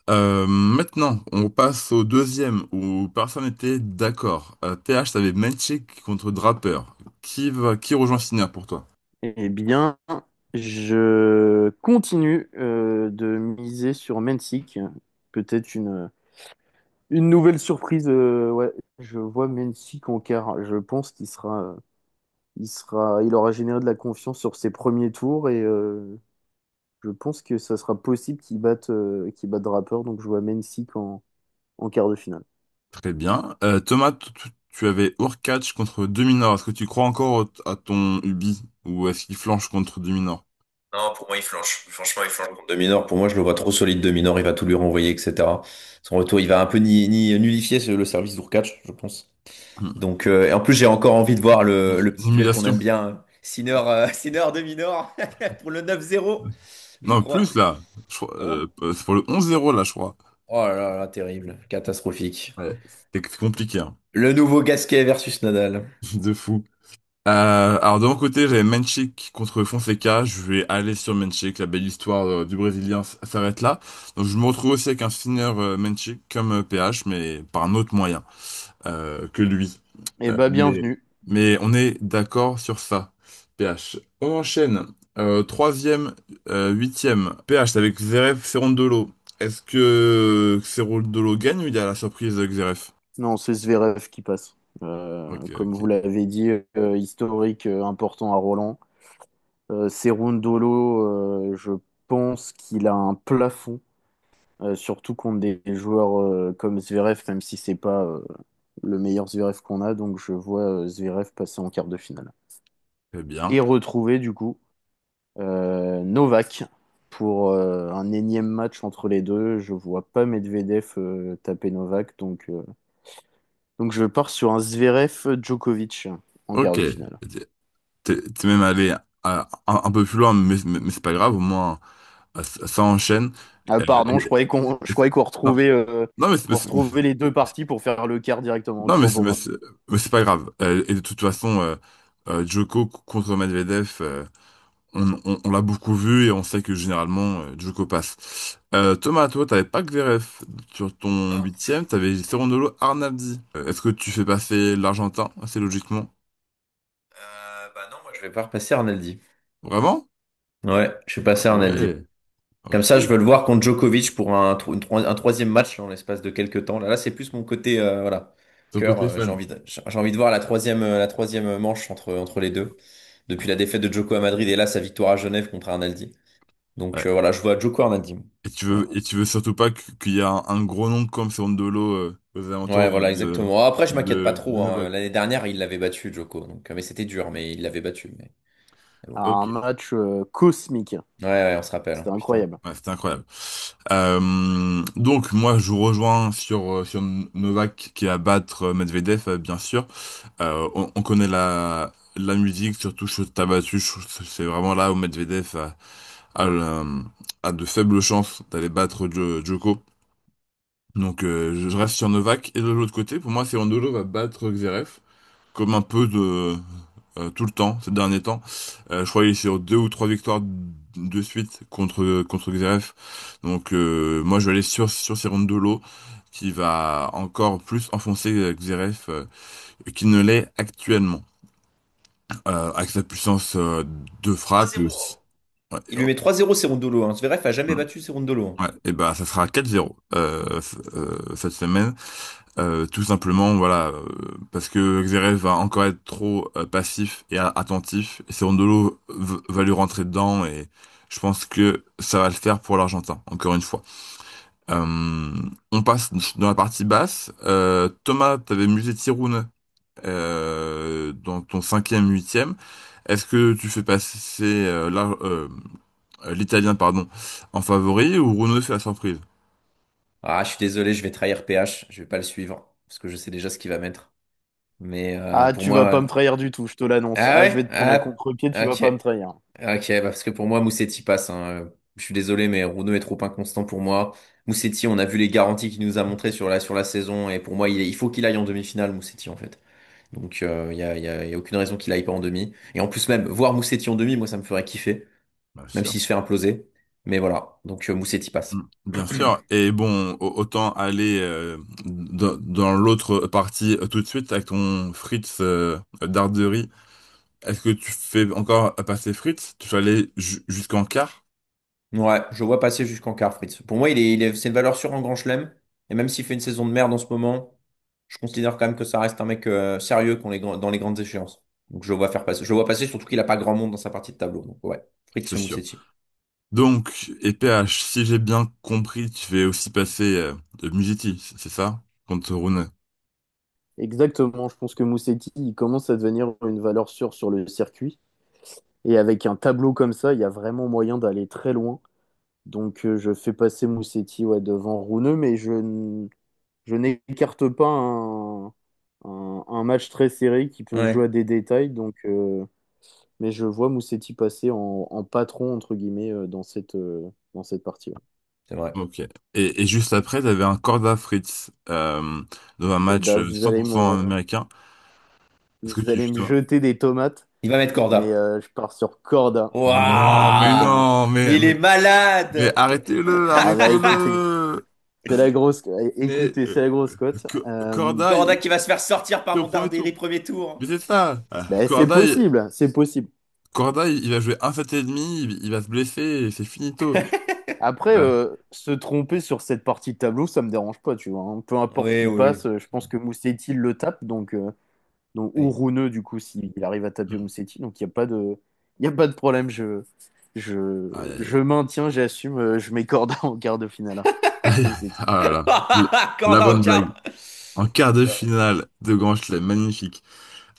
Maintenant, on passe au deuxième où personne n'était d'accord. PH, t'avais Menchik contre Draper. Qui rejoint Sinner pour toi? Eh bien, je continue de miser sur Mencic. Peut-être une nouvelle surprise. Ouais, je vois Mencic en quart. Je pense il aura généré de la confiance sur ses premiers tours et je pense que ça sera possible qu'il batte Draper. Donc je vois Mencic en quart de finale. Très bien. Thomas, tu avais Urkacz contre Dominor. Est-ce que tu crois encore à ton Ubi ou est-ce qu'il flanche contre Dominor? Non, pour moi, il flanche. Franchement, il flanche contre Dominor. Pour moi, je le vois trop solide, Dominor. Il va tout lui renvoyer, etc. Son retour, il va un peu nullifier le service d'Urkacz, je pense. Donc, et en plus, j'ai encore envie de voir le petit duel qu'on Simulation? aime bien, Sinner, Sinner Dominor pour le 9-0. J'y Non, crois. plus là. Oh, C'est pour le 11-0 là, je crois. oh là là, terrible. Catastrophique. Ouais, c'est compliqué, hein. Le nouveau Gasquet versus Nadal. De fou. Alors de mon côté, j'avais Menchik contre Fonseca. Je vais aller sur Menchik. La belle histoire du Brésilien s'arrête là. Donc je me retrouve aussi avec un Sinner Menchik comme PH, mais par un autre moyen que lui. Eh Euh, bah, mais, bienvenue. mais on est d'accord sur ça. PH. On enchaîne. Troisième, huitième. PH c'est avec Zverev, Cerundolo. Est-ce que Cerundolo gagne ou il y a la surprise de Zverev? Non, c'est Zverev qui passe. Ok, Comme vous ok. l'avez dit, historique important à Roland. Cerundolo, je pense qu'il a un plafond, surtout contre des joueurs comme Zverev, même si c'est pas le meilleur Zverev qu'on a. Donc je vois Zverev passer en quart de finale. Très bien. Et retrouver du coup Novak pour un énième match entre les deux. Je vois pas Medvedev taper Novak, donc je pars sur un Zverev Djokovic en quart Ok. de finale. T'es même allé un peu plus loin, mais c'est pas grave, au moins ça enchaîne. Ah, pardon, Et- je croyais qu'on non, retrouvait, non, qu'on retrouvait les deux parties pour faire le quart directement. non, Autant pour moi. mais c'est pas grave. Et de toute façon, Djoko contre Medvedev, on l'a beaucoup vu et on sait que généralement, Djoko passe. Thomas, toi, t'avais pas que Zverev sur ton Non. huitième, t'avais Cerundolo Arnaldi. Est-ce que tu fais passer l'Argentin assez logiquement? Bah non, moi je vais pas repasser Arnaldi. Vraiment? Ouais, je vais passer Ah Arnaldi. ouais, Comme ok. ça, je veux le voir contre Djokovic pour un troisième match en l'espace de quelques temps. Là, c'est plus mon côté, voilà, Ton cœur. côté fan. J'ai envie de voir la troisième manche entre les deux. Depuis la défaite de Djoko à Madrid et là, sa victoire à Genève contre Arnaldi. Donc Ouais. voilà, je vois Djoko Arnaldi. Voilà. Et tu veux surtout pas qu'il y ait un gros nom comme Cerundolo aux Ouais, alentours voilà, exactement. Après, je m'inquiète pas de trop, hein. Novak. L'année dernière, il l'avait battu, Djoko. Donc, mais c'était dur, mais il l'avait battu. Mais bon. Un Ok. match cosmique. Ouais, ouais, on se rappelle, C'était hein, putain. incroyable. Ouais, c'était incroyable. Donc moi je vous rejoins sur Novak qui est à battre Medvedev bien sûr. On connaît la musique surtout je t'as battu. C'est vraiment là où Medvedev a de faibles chances d'aller battre Djoko. Donc je reste sur Novak et de l'autre côté pour moi Cerundolo va battre Zverev comme un peu de tout le temps ces derniers temps. Je crois qu'il est sur deux ou trois victoires de suite contre Zverev. Donc moi je vais aller sur Cerundolo qui va encore plus enfoncer Zverev qu'il ne l'est actuellement avec sa puissance de frappe et 3-0. aussi. Ouais, Il lui met 3-0 Cerundolo, hein. Zverev a jamais battu Cerundolo, hein. ouais, et bah ça sera 4-0 cette semaine. Tout simplement, voilà, parce que Xerez va encore être trop passif et attentif, et Cerundolo va lui rentrer dedans, et je pense que ça va le faire pour l'Argentin, encore une fois. On passe dans la partie basse. Thomas, t'avais Musetti Rune dans ton cinquième, huitième. Est-ce que tu fais passer l'Italien, pardon, en favori ou Rune fait la surprise? Ah, je suis désolé, je vais trahir PH. Je vais pas le suivre parce que je sais déjà ce qu'il va mettre. Mais Ah, pour tu vas pas me moi. trahir du tout, je te l'annonce. Ah Ah, je vais ouais? te prendre à Ah, contre-pied, tu vas ok. pas me trahir. Ok, bah parce que pour moi, Moussetti passe, hein. Je suis désolé, mais Rouneau est trop inconstant pour moi. Moussetti, on a vu les garanties qu'il nous a montrées sur la saison. Et pour moi, il faut qu'il aille en demi-finale, Moussetti, en fait. Donc, y a aucune raison qu'il aille pas en demi. Et en plus, même, voir Moussetti en demi, moi, ça me ferait kiffer. Bien Même sûr. s'il se fait imploser. Mais voilà. Donc, Moussetti Mm, passe. bien sûr. Et bon, autant aller dans l'autre partie tout de suite avec ton Fritz d'Arderie. Est-ce que tu fais encore passer Fritz? Tu vas aller jusqu'en quart? Ouais, je le vois passer jusqu'en quart, Fritz. Pour moi, c'est une valeur sûre en Grand Chelem. Et même s'il fait une saison de merde en ce moment, je considère quand même que ça reste un mec sérieux dans les grandes échéances. Donc je le vois faire passer. Je le vois passer, surtout qu'il a pas grand monde dans sa partie de tableau. Donc ouais, Fritz C'est sûr. Musetti. Donc, et PH, si j'ai bien compris, tu fais aussi passer de Musetti, c'est ça? Contre Rune. Exactement, je pense que Moussetti, il commence à devenir une valeur sûre sur le circuit. Et avec un tableau comme ça, il y a vraiment moyen d'aller très loin. Donc je fais passer Moussetti ouais, devant Rouneux, mais je n'écarte pas un match très serré qui peut se jouer Ouais, à des détails. Mais je vois Moussetti passer en patron, entre guillemets, dans cette partie. Ouais. c'est vrai. Ok. Et juste après, t'avais un Corda Fritz dans un Et match ben, 100% américain. Est-ce que vous tu allez me justement... jeter des tomates, Il va mettre mais Corda. je pars sur Corda. Non, mais Waouh! non, Mais il est mais malade! arrêtez-le, Ah bah écoutez, arrêtez-le. c'est la grosse, Mais écoutez, c'est la grosse cote. Corda, Corda qui va se faire sortir par c'est au premier tour. Montardelli premier tour. Mais c'est ça. Ben, c'est possible, c'est possible. Corda, il va jouer un set et demi, il va se blesser et c'est finito. Après, Ouais. se tromper sur cette partie de tableau, ça me dérange pas, tu vois, hein. Peu importe Oui, qui oui, passe, je pense que Moussetti le tape, ou oui. Rouneux, du coup, s'il arrive à taper Moussetti. Donc, il y a pas de problème. Aïe, aïe, Je maintiens, j'assume, je mets Corda en quart de finale contre aïe. Moussetti. Ah là là. La Corda en bonne blague. quart. En quart de finale de Grand Chelem, magnifique.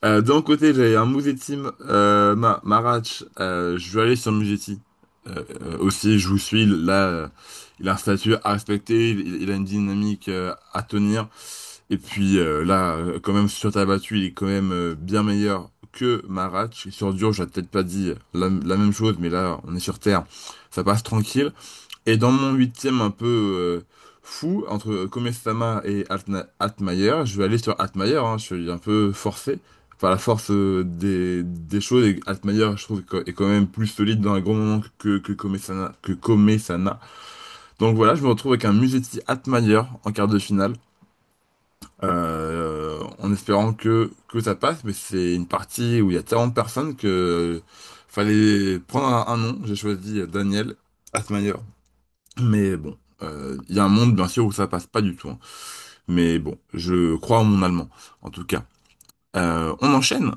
De mon côté, j'avais un Musetti Marac. Je vais aller sur Musetti. Aussi, je vous suis. Là, il a un statut à respecter. Il a une dynamique à tenir. Et puis là, quand même, sur ta battue, il est quand même bien meilleur que Marac. Et sur dur, j'aurais peut-être pas dit la même chose, mais là, on est sur terre. Ça passe tranquille. Et dans mon huitième un peu fou, entre Komesama et Altmaier, je vais aller sur Altmaier, hein, je suis un peu forcé par la force des choses. Et Altmaier, je trouve, est quand même plus solide dans les gros moments que Komesana. Donc voilà, je me retrouve avec un Musetti Altmaier en quart de finale, en espérant que ça passe. Mais c'est une partie où il y a tellement de personnes que fallait prendre un nom. J'ai choisi Daniel Altmaier. Mais bon, il y a un monde bien sûr où ça passe pas du tout, hein. Mais bon, je crois en mon allemand, en tout cas. On enchaîne.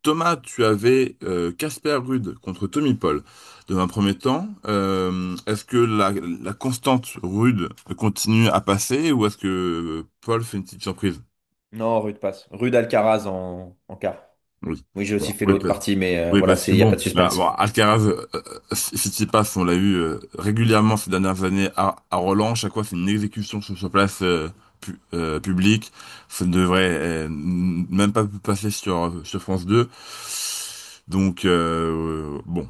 Thomas, tu avais Casper Ruud contre Tommy Paul. Dans un premier temps, est-ce que la constante Ruud continue à passer ou est-ce que Paul fait une petite surprise? Non, Rude passe. Rude Alcaraz en quart. Oui. Oui, j'ai aussi Bon, fait l'autre partie, mais oui, voilà, parce que il n'y a pas bon, de là, suspense. bon, Alcaraz, Tsitsipas, on l'a eu régulièrement ces dernières années à Roland. Chaque fois, c'est une exécution sur place publique. Ça ne devrait même pas passer sur France 2. Donc, bon,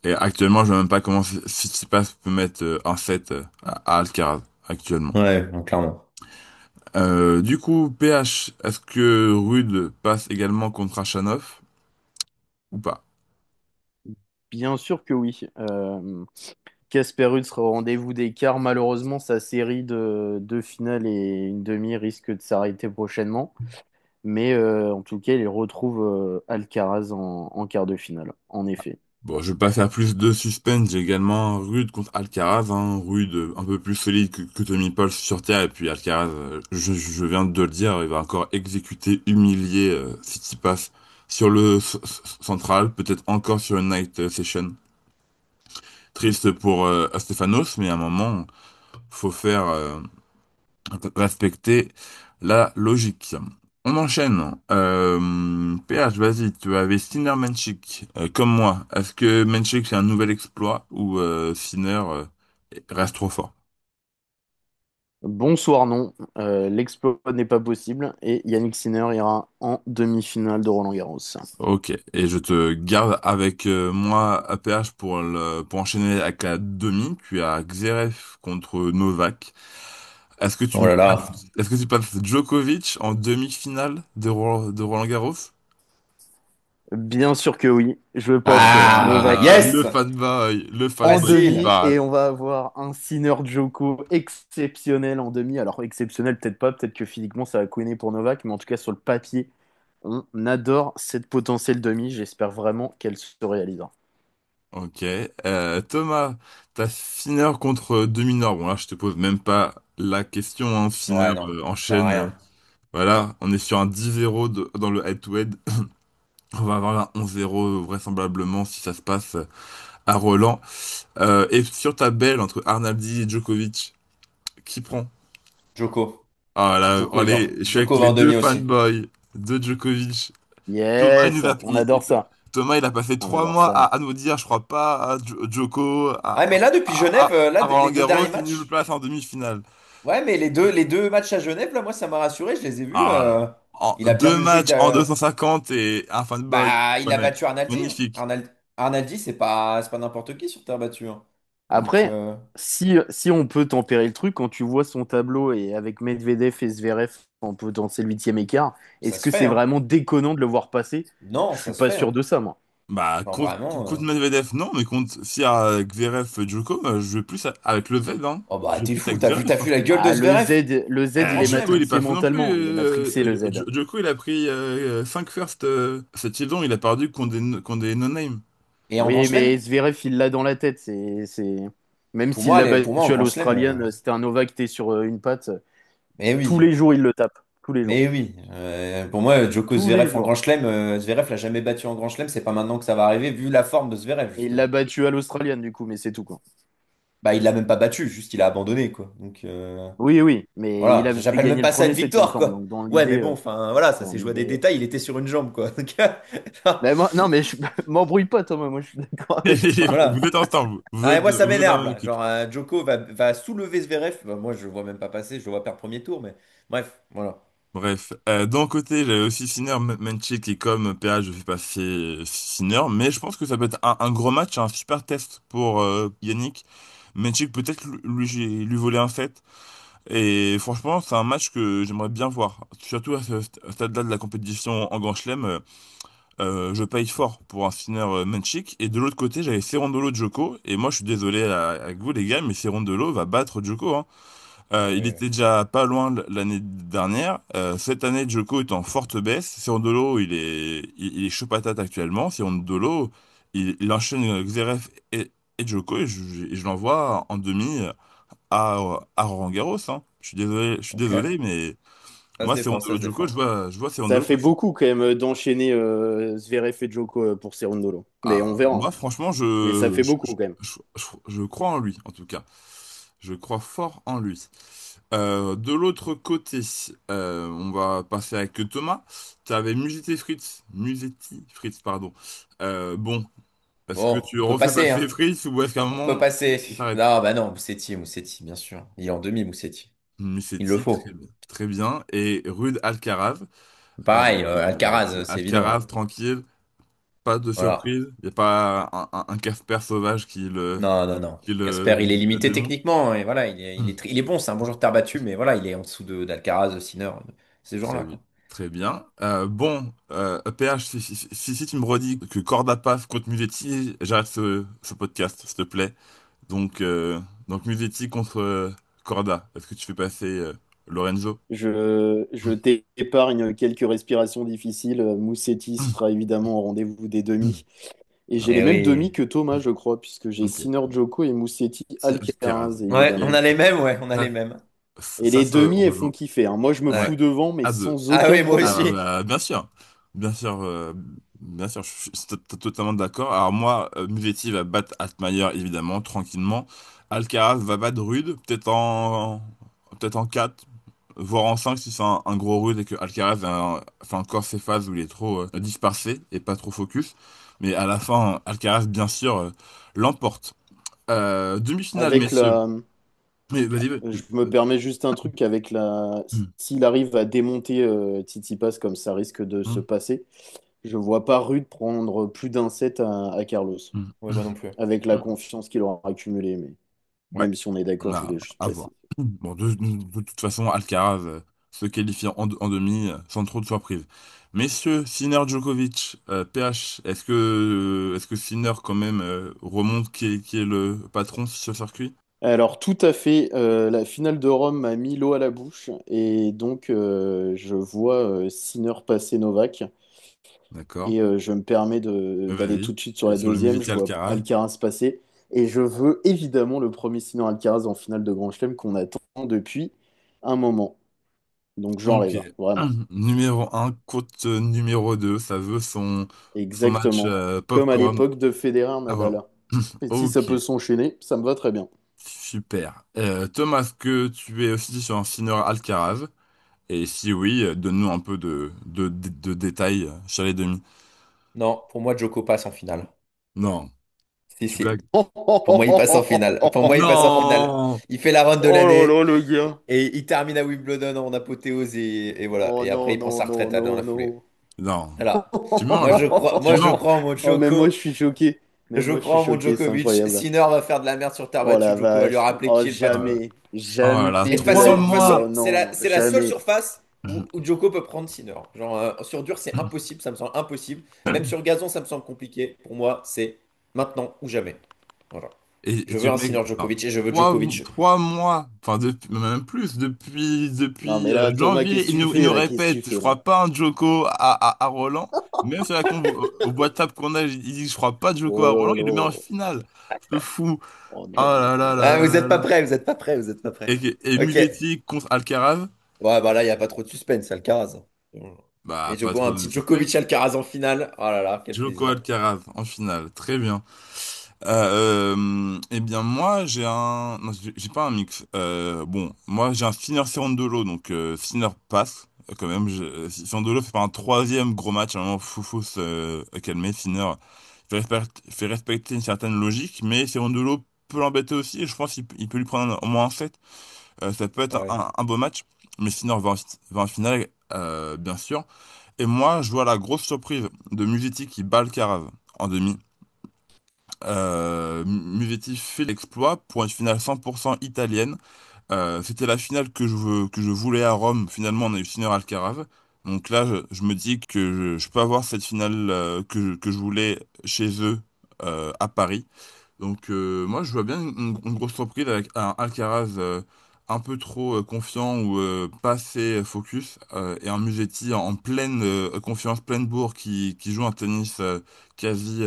et actuellement, je vois même pas comment Tsitsipas peut mettre un set à Alcaraz, actuellement. Ouais, non, clairement. Du coup, PH, est-ce que Rude passe également contre Achanov ou pas? Bien sûr que oui. Casper Ruud sera au rendez-vous des quarts. Malheureusement, sa série de deux finales et une demi risque de s'arrêter prochainement. Mais en tout cas, il retrouve Alcaraz en quart de finale, en effet. Bon, je vais pas faire plus de suspense. J'ai également Rude contre Alcaraz, hein. Rude un peu plus solide que Tommy Paul sur terre. Et puis Alcaraz, je viens de le dire, il va encore exécuter, humilier Tsitsipas sur le central, peut-être encore sur une night session. Triste pour Stefanos, mais à un moment, faut faire respecter la logique. On enchaîne. PH, vas-y, tu avais Sinner Menchik, comme moi. Est-ce que Menchik c'est un nouvel exploit ou Sinner reste trop fort? Bonsoir, non. L'exploit n'est pas possible et Yannick Sinner ira en demi-finale de Roland-Garros. Ok, et je te garde avec moi à PH pour enchaîner avec la demi. Tu as Xeref contre Novak. Oh là là. Est-ce que tu passes Djokovic en demi-finale de Roland-Garros? Bien sûr que oui. Je passe Ah, Novak yes! Le en fanboy Facile. demi va. et on va avoir un Sinner Djoko exceptionnel en demi. Alors exceptionnel peut-être pas, peut-être que physiquement ça va couiner pour Novak, mais en tout cas sur le papier, on adore cette potentielle demi. J'espère vraiment qu'elle se réalisera. Ok. Thomas, t'as Sinner contre demi-nord. Bon là, je te pose même pas la question, hein. Sinner Ouais, non, ça sert à enchaîne. rien. Voilà, on est sur un 10-0 dans le head-to-head. On va avoir un 11-0 vraisemblablement si ça se passe à Roland. Et sur ta belle entre Arnaldi et Djokovic, qui prend? Joko. Ah là, Djoko, allez, je suis avec Djoko va les en deux demi aussi. fanboys de Djokovic. Thomas, il Yes, nous a, on adore ça. Thomas, il a passé On trois adore mois ça. à nous dire, je crois pas, à Djoko, Ah, mais là, depuis Genève, à les Roland deux Garros, derniers il nous le matchs. place en demi-finale. Ouais, mais les deux matchs à Genève, là, moi, ça m'a rassuré, je les ai vus. Ah là, en Il a bien deux bougé. matchs en 250 et un fanboy Bah, il a japonais. battu Arnaldi, hein. Magnifique. Arnaldi, c'est pas n'importe qui sur terre battue, hein. Donc, Après, si on peut tempérer le truc, quand tu vois son tableau et avec Medvedev et Zverev en potentiel huitième écart, ça est-ce se que fait, c'est hein. vraiment déconnant de le voir passer? Non, Je suis ça se pas fait, sûr hein. de ça, moi. Bah, Non, vraiment. contre Medvedev, non, mais contre, si à Zverev, Djoko, je vais plus avec le Z, hein. Oh bah Je vais t'es plus fou, avec Zverev, t'as hein. vu la gueule de Ah, Zverev le Z, en il Grand est Djoko, il est matrixé pas fou non plus. mentalement. Il est matrixé, le Z. Djoko, il a pris 5 firsts cette saison, il a perdu contre des no-name. Et en Grand Oui, Chelem? mais Zverev, il l'a dans la tête. Même s'il l'a Pour moi, en battu à Grand Chelem. l'Australienne, c'était un Novak qui était sur une patte. Mais Tous oui, les jours, il le tape. Tous les jours. mais oui. Pour moi, Djoko Tous les Zverev en Grand jours. Chelem, Zverev l'a jamais battu en Grand Chelem, c'est pas maintenant que ça va arriver, vu la forme de Zverev, Et il l'a justement. battu à l'Australienne, du coup, mais c'est tout, quoi. Bah, il l'a même pas battu, juste il a abandonné, quoi. Donc, Oui, oui, mais il voilà, avait j'appelle même gagné le pas ça une premier set, il me victoire, semble. quoi. Donc, dans Ouais, mais l'idée, bon, enfin, voilà, ça dans s'est joué à des l'idée. détails, il était sur une jambe, quoi. Donc, Mais non, mais m'embrouille pas, Thomas. Moi, je suis d'accord avec toi. voilà. Vous êtes ensemble, Ah, et moi, ça vous êtes dans la m'énerve, même là. équipe. Genre, Djoko va soulever Zverev. Bah, moi, je le vois même pas passer, je le vois perdre premier tour, mais bref, voilà. Bref, d'un côté, j'avais aussi Sinner Menchik qui, comme PH, je fais passer Sinner, mais je pense que ça peut être un gros match, un super test pour Yannick. Menchik, peut-être lui voler un set. Et franchement, c'est un match que j'aimerais bien voir. Surtout à ce stade-là de la compétition en Grand Chelem, je paye fort pour un Sinner Menchik. Et de l'autre côté, j'avais Cerundolo Djoko. Et moi, je suis désolé avec vous, les gars, mais Cerundolo va battre Djoko, hein. Ah Il oui, oui. était déjà pas loin l'année dernière. Cette année, Djoko est en forte baisse. Cerundolo, il est chaud patate actuellement. Cerundolo, il enchaîne Zverev et Djoko et je l'envoie en demi à Roland Garros, hein. Je suis Ok. désolé, mais Ça se moi, défend, ça Cerundolo se Djoko, défend. je vois Ça Cerundolo. fait beaucoup, quand même, d'enchaîner Zverev et Djoko pour Cerundolo. Mais on verra, hein. Moi, franchement, Mais ça fait beaucoup, quand même. je crois en lui, en tout cas. Je crois fort en lui. De l'autre côté, on va passer avec Thomas. Tu avais Musetti Fritz, pardon. Bon, est-ce que Bon, tu on peut refais passer, passer hein. Fritz ou est-ce qu'à un On peut moment, passer. il s'arrête? Non, bah non, Moussetti, bien sûr. Il est en demi, Moussetti. Il le Musetti, faut. très bien. Et Rude Alcaraz. Euh, Pareil, Alcaraz, c'est évident. Alcaraz, tranquille, pas de Voilà. surprise. Il n'y a pas un Casper sauvage Non, non, non. qui Casper, il est le limité démonte. techniquement, et voilà, il est bon, c'est un bon joueur de terre battue, mais voilà, il est en dessous d'Alcaraz, Sinner, ces Très joueurs-là, bien. quoi. Très bien. Bon, PH, si tu me redis que Corda passe contre Musetti, j'arrête ce podcast, s'il te plaît. Donc, donc Musetti contre Corda. Est-ce que tu fais passer Lorenzo? Je t'épargne quelques respirations difficiles. Moussetti sera évidemment au rendez-vous des demi. Et j'ai les Eh mêmes oui. demi que Thomas, je crois, puisque j'ai Ok. Sinner Djoko et Moussetti C'est Alcaraz. Alcaraz, Ouais, on évidemment. a les mêmes, ouais, on a les Ça, mêmes. Et les ça demi, elles font rejoint. kiffer, hein. Moi, je me Ouais. fous devant, mais À deux. sans Ah aucun oui, moi Ah, problème, hein. aussi. bah, bien sûr. Bien sûr, bien sûr, je suis totalement d'accord. Alors moi, Musetti va battre Altmaier, évidemment, tranquillement. Alcaraz va battre Rude, peut-être en 4 voire en 5 si c'est un gros Rude et que Alcaraz fait encore ses phases où il est trop dispersé et pas trop focus. Mais à la fin, Alcaraz, bien sûr, l'emporte. Demi-finale, Avec messieurs. la, Mais vas-y, vas-y. Je me permets juste un truc avec la. S'il arrive à démonter Tsitsipas comme ça risque de se passer, je vois pas Rude prendre plus d'un set à Carlos, Ouais, moi non plus. avec la confiance qu'il aura accumulée. Mais Ouais. même si on est d'accord, je voulais juste À voir. préciser. Bon, de toute façon, Alcaraz se qualifie en demi sans trop de surprise. Messieurs, Sinner Djokovic, PH, est-ce que Sinner quand même remonte qui est le patron sur le circuit? Alors, tout à fait, la finale de Rome m'a mis l'eau à la bouche, et donc je vois Sinner passer Novak. D'accord. Et je me permets d'aller tout Vas-y. de suite sur la Sur le deuxième. Musetti Je vois Alcaraz. Alcaraz passer. Et je veux évidemment le premier sinon Alcaraz en finale de Grand Chelem qu'on attend depuis un moment. Donc j'en Ok. rêve, hein, vraiment. Numéro un contre numéro 2 ça veut son match Exactement. Comme à popcorn l'époque de Federer-Nadal. avant. Et si ça Ok. peut s'enchaîner, ça me va très bien. Super. Thomas, que tu es aussi sur un Sinner Alcaraz. Et si oui, donne-nous un peu de détails sur les demi. Non, pour moi, Djoko passe en finale. Non, Si, tu si. blagues. Pour moi, il passe en finale. Pour moi, il passe en finale. Non! Il fait la run de Oh là l'année là, le gars. et il termine à Wimbledon en apothéose et voilà. Oh Et après, non, il prend non, sa retraite non, dans non, la foulée. non. Non. Voilà. Tu mens là. Tu Moi, je mens. crois en mon Oh, même moi, Djoko. je suis choqué. Même Je moi, je crois suis en mon choqué, c'est Djokovic. incroyable. Sinner va faire de la merde sur terre Oh battue. la Djoko va lui vache. rappeler Oh, qui est le patron. jamais. Oh là Jamais là, Et de la de toute vie. façon, Oh non, c'est la seule jamais. surface où Djoko peut prendre Sinner. Genre, sur dur, c'est impossible. Ça me semble impossible. Même sur gazon, ça me semble compliqué. Pour moi, c'est maintenant ou jamais. Voilà. Et Je veux tu un mets Sinner alors, Djokovic et je veux trois, Djokovic. 3 mois, enfin même plus, Non, depuis mais là, Thomas, janvier, qu'est-ce que tu il fais nous là? Qu'est-ce que tu répète, je fais là? crois pas un Joko à Roland. Même sur la au WhatsApp qu'on a, il dit, je crois pas de Joko Oh à là Roland, il le met en là. finale. Je te fous. Oh Oh non, là là là Ah, vous là êtes là pas là. prêts, vous êtes pas prêts, vous êtes pas prêts. Et Ok. Musetti contre Alcaraz, Ouais, bah là, il n'y a pas trop de suspense, c'est Alcaraz. bah Et pas Djoko, trop un de petit suspense. Djokovic Alcaraz en finale. Oh là là, quel Joko plaisir. Alcaraz en finale, très bien. Eh bien moi j'ai un non, j'ai pas un mix. Bon, moi j'ai un Sinner Cerundolo donc Sinner passe quand même. Cerundolo fait pas un troisième gros match, à un moment faut se calmer. Sinner fait respecter une certaine logique, mais Cerundolo peut l'embêter aussi et je pense qu'il peut lui prendre au moins un set. Ça peut être Ouais. un beau match, mais Sinner va en finale bien sûr. Et moi je vois la grosse surprise de Musetti qui bat Alcaraz en demi. Musetti fait l'exploit pour une finale 100% italienne. C'était la finale que je voulais à Rome. Finalement, on a eu Sinner Alcaraz. Donc là, je me dis que je peux avoir cette finale que je voulais chez eux à Paris. Donc moi je vois bien une grosse surprise avec un Alcaraz un peu trop confiant ou pas assez focus et un Musetti en pleine confiance, pleine bourre qui joue un tennis quasi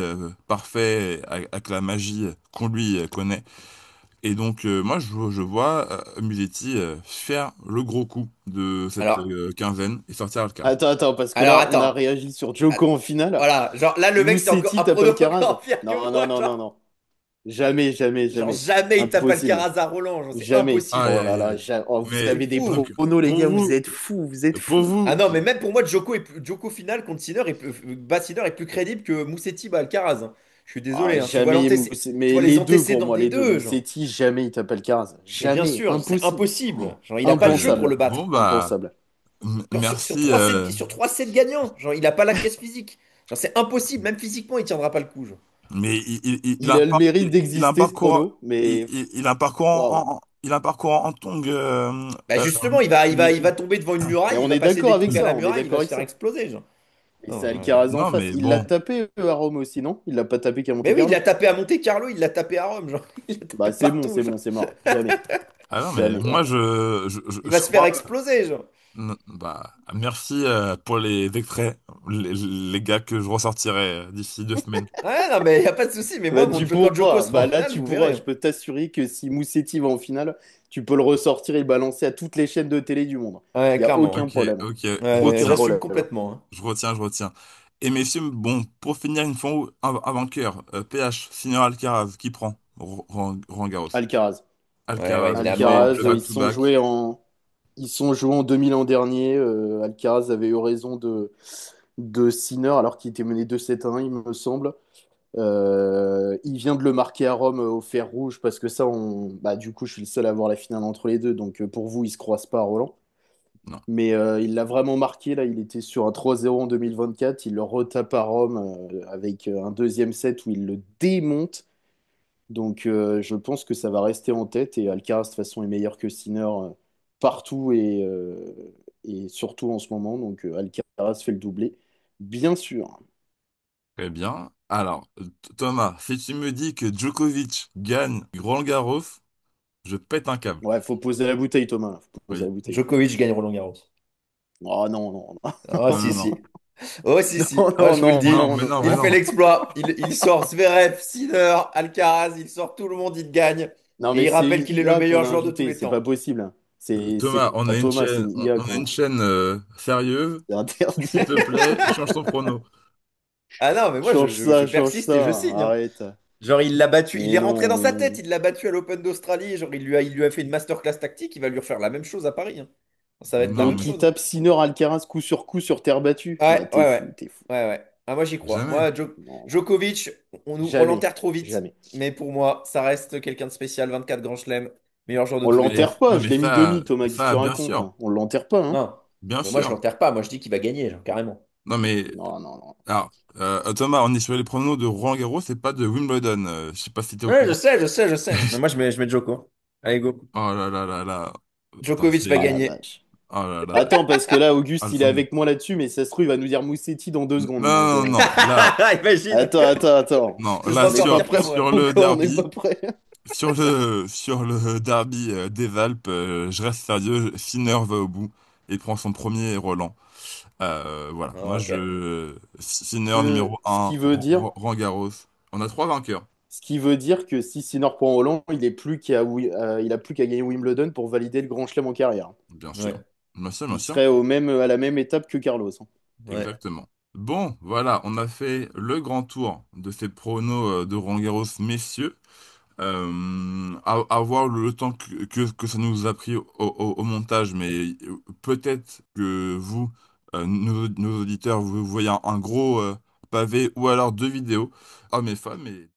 parfait avec la magie qu'on lui connaît. Et donc moi je vois Musetti faire le gros coup de cette Alors, quinzaine et sortir Alcaraz. attends, parce que alors là, on a attends. réagi sur Ah, Djoko en finale. voilà, genre là, le mec, c'est encore Musetti un tape prono Alcaraz. encore pire que Non, non, moi. non, non, Genre, non. Jamais, jamais, genre jamais. jamais il tape Impossible. Alcaraz à Roland. Genre, c'est Jamais. impossible. Aïe Oh là aïe là, aïe. oh, vous C'est Mais avez des fou. donc pronos, les pour gars, vous vous, êtes fous, vous êtes pour fous. vous. Ah non, mais même pour moi, Djoko final contre Sinner bat Sinner est plus crédible que Musetti bat Alcaraz, hein. Je suis Ah, désolé, hein. jamais, Tu mais vois les les deux pour antécédents moi, des les deux. deux, genre. Musetti, jamais il tape Alcaraz. Mais bien Jamais. sûr, c'est Impossible. impossible. Genre, il a Ok, pas le jeu pour le Impensable. bon battre. bah Impensable. Genre, merci. sur 3 sets gagnants. Genre, il a pas la caisse physique. Genre, c'est impossible. Même physiquement, il tiendra pas le coup, genre. Mais Il a le mérite il a un d'exister, ce parcours prono, mais il a un parcours waouh. il a un parcours en tongue. Bah, Euh, justement, il va Mais, tomber devant une mais muraille, il on va est passer d'accord des avec coudes à ça, la on est muraille, il va d'accord se avec faire ça. exploser, genre. Et c'est Non, Alcaraz en non face. mais Il l'a bon. tapé à Rome aussi, non? Il l'a pas tapé qu'à Mais oui, il l'a Monte-Carlo? tapé à Monte-Carlo, il l'a tapé à Rome, genre. Il l'a tapé Bah c'est bon, partout, c'est genre. bon, c'est mort. Jamais. Ah non mais Jamais. moi Il va je se faire crois. exploser, genre. Bah merci pour les extraits les gars que je ressortirai d'ici 2 semaines. Ouais, non, mais y a pas de souci. Mais Bah moi, tu quand Djoko pourras. sera Bah en là finale, tu vous pourras. verrez, Je hein. peux t'assurer que si Moussetti va en finale, tu peux le ressortir et le balancer à toutes les chaînes de télé du monde. Ouais, Il y a clairement, hein. aucun Ok, problème. ok, je Ouais, mais Aucun retiens. j'assume problème. complètement, hein. Je retiens. Et messieurs, bon, pour finir, une fois un vainqueur, PH, Sinner Alcaraz, qui prend Roland Garros? Alcaraz. Ouais, ouais, Alcaraz, évidemment. Alcaraz, le back-to-back. ils sont joués en 2000 l'an dernier. Alcaraz avait eu raison de Sinner alors qu'il était mené 2-7-1, il me semble. Il vient de le marquer à Rome au fer rouge parce que ça, bah, du coup, je suis le seul à voir la finale entre les deux. Donc pour vous, ils se croisent pas à Roland. Non. Mais il l'a vraiment marqué. Là, il était sur un 3-0 en 2024. Il le retape à Rome avec un deuxième set où il le démonte. Donc je pense que ça va rester en tête. Et Alcaraz, de toute façon, est meilleur que Sinner partout et surtout en ce moment. Donc Alcaraz fait le doublé, bien sûr. Très bien. Alors, Thomas, si tu me dis que Djokovic gagne Roland Garros, je pète un câble. Ouais, faut poser la bouteille, Thomas. Faut poser Oui. la bouteille. Djokovic gagne Roland-Garros. Oh non, non, non. Oh, Non, si, non, non. si. Oh, si, si. Non, Oh, non, je vous le non, dis. Non, non, mais non. non, mais Il fait non. l'exploit. Il sort Zverev, Sinner, Alcaraz. Il sort tout le monde. Il gagne. Non, Et mais il c'est rappelle une qu'il est le IA meilleur qu'on a joueur de tous invitée. les C'est pas temps. possible. C'est Thomas, pas Thomas, c'est une IA on a une qu'on. chaîne sérieuse. C'est interdit. S'il te plaît, change ton prono. Ah non, mais moi, je Change persiste et je ça. signe, hein. Arrête. Genre, il l'a battu. Il Mais est rentré non, dans mais sa non. tête. Il l'a battu à l'Open d'Australie. Genre, il lui a fait une masterclass tactique. Il va lui refaire la même chose à Paris, hein. Ça va être la Non, même L'autre, mais il chose. tape Sinner Alcaraz coup sur coup sur terre battue. Ouais, Non, ouais, t'es ouais. fou, t'es fou. Ouais, ouais. Ah, moi, j'y crois. jamais. Moi, Non, non, Djokovic, on jamais, l'enterre trop vite. jamais. Mais pour moi, ça reste quelqu'un de spécial. 24 grands chelems, meilleur joueur de On tous les Mais, l'enterre temps. pas, non, je mais l'ai mis demi, Thomas, qu'est-ce que tu bien racontes sûr, là? On l'enterre pas, hein? Non. bien Mais moi, je sûr. l'enterre pas. Moi, je dis qu'il va gagner, genre, carrément. Non, mais, Non, non, non. alors, Thomas, on est sur les pronos de Roland Garros, c'est pas de Wimbledon. Je sais pas si t'es au Ouais, je courant. sais, je sais, je sais. Mais moi, je mets Djoko. Allez, go. Oh là là là là. Putain, Djokovic va Oh la gagner. vache. oh là là. Attends, parce que là, Auguste, il est Alessandro. avec moi là-dessus, mais ça se trouve, il va nous dire Moussetti dans 2 secondes. Donc, Non, non, non. Là, Imagine. attends. non, Je peux là, On n'est s'en pas sortir prêt. très sur mal. le Encore, on n'est derby. pas prêt. Sur le derby des Alpes, je reste sérieux. Sinner va au bout et prend son premier Roland. Voilà. Ah, Moi, ok. Sinner numéro Ce un qui veut dire, Roland Garros. On a trois vainqueurs, ce qui veut dire que si Sinner prend Hollande, il a plus qu'à gagner Wimbledon pour valider le Grand Chelem en carrière. bien sûr. Ouais. Bien sûr, bien Il sûr. serait à la même étape que Carlos, hein. Ouais. Exactement. Bon, voilà, on a fait le grand tour de ces pronos de Roland Garros, messieurs. À voir le temps que ça nous a pris au montage, mais peut-être que vous, nos auditeurs, vous voyez un gros pavé ou alors deux vidéos, hommes et femmes. Et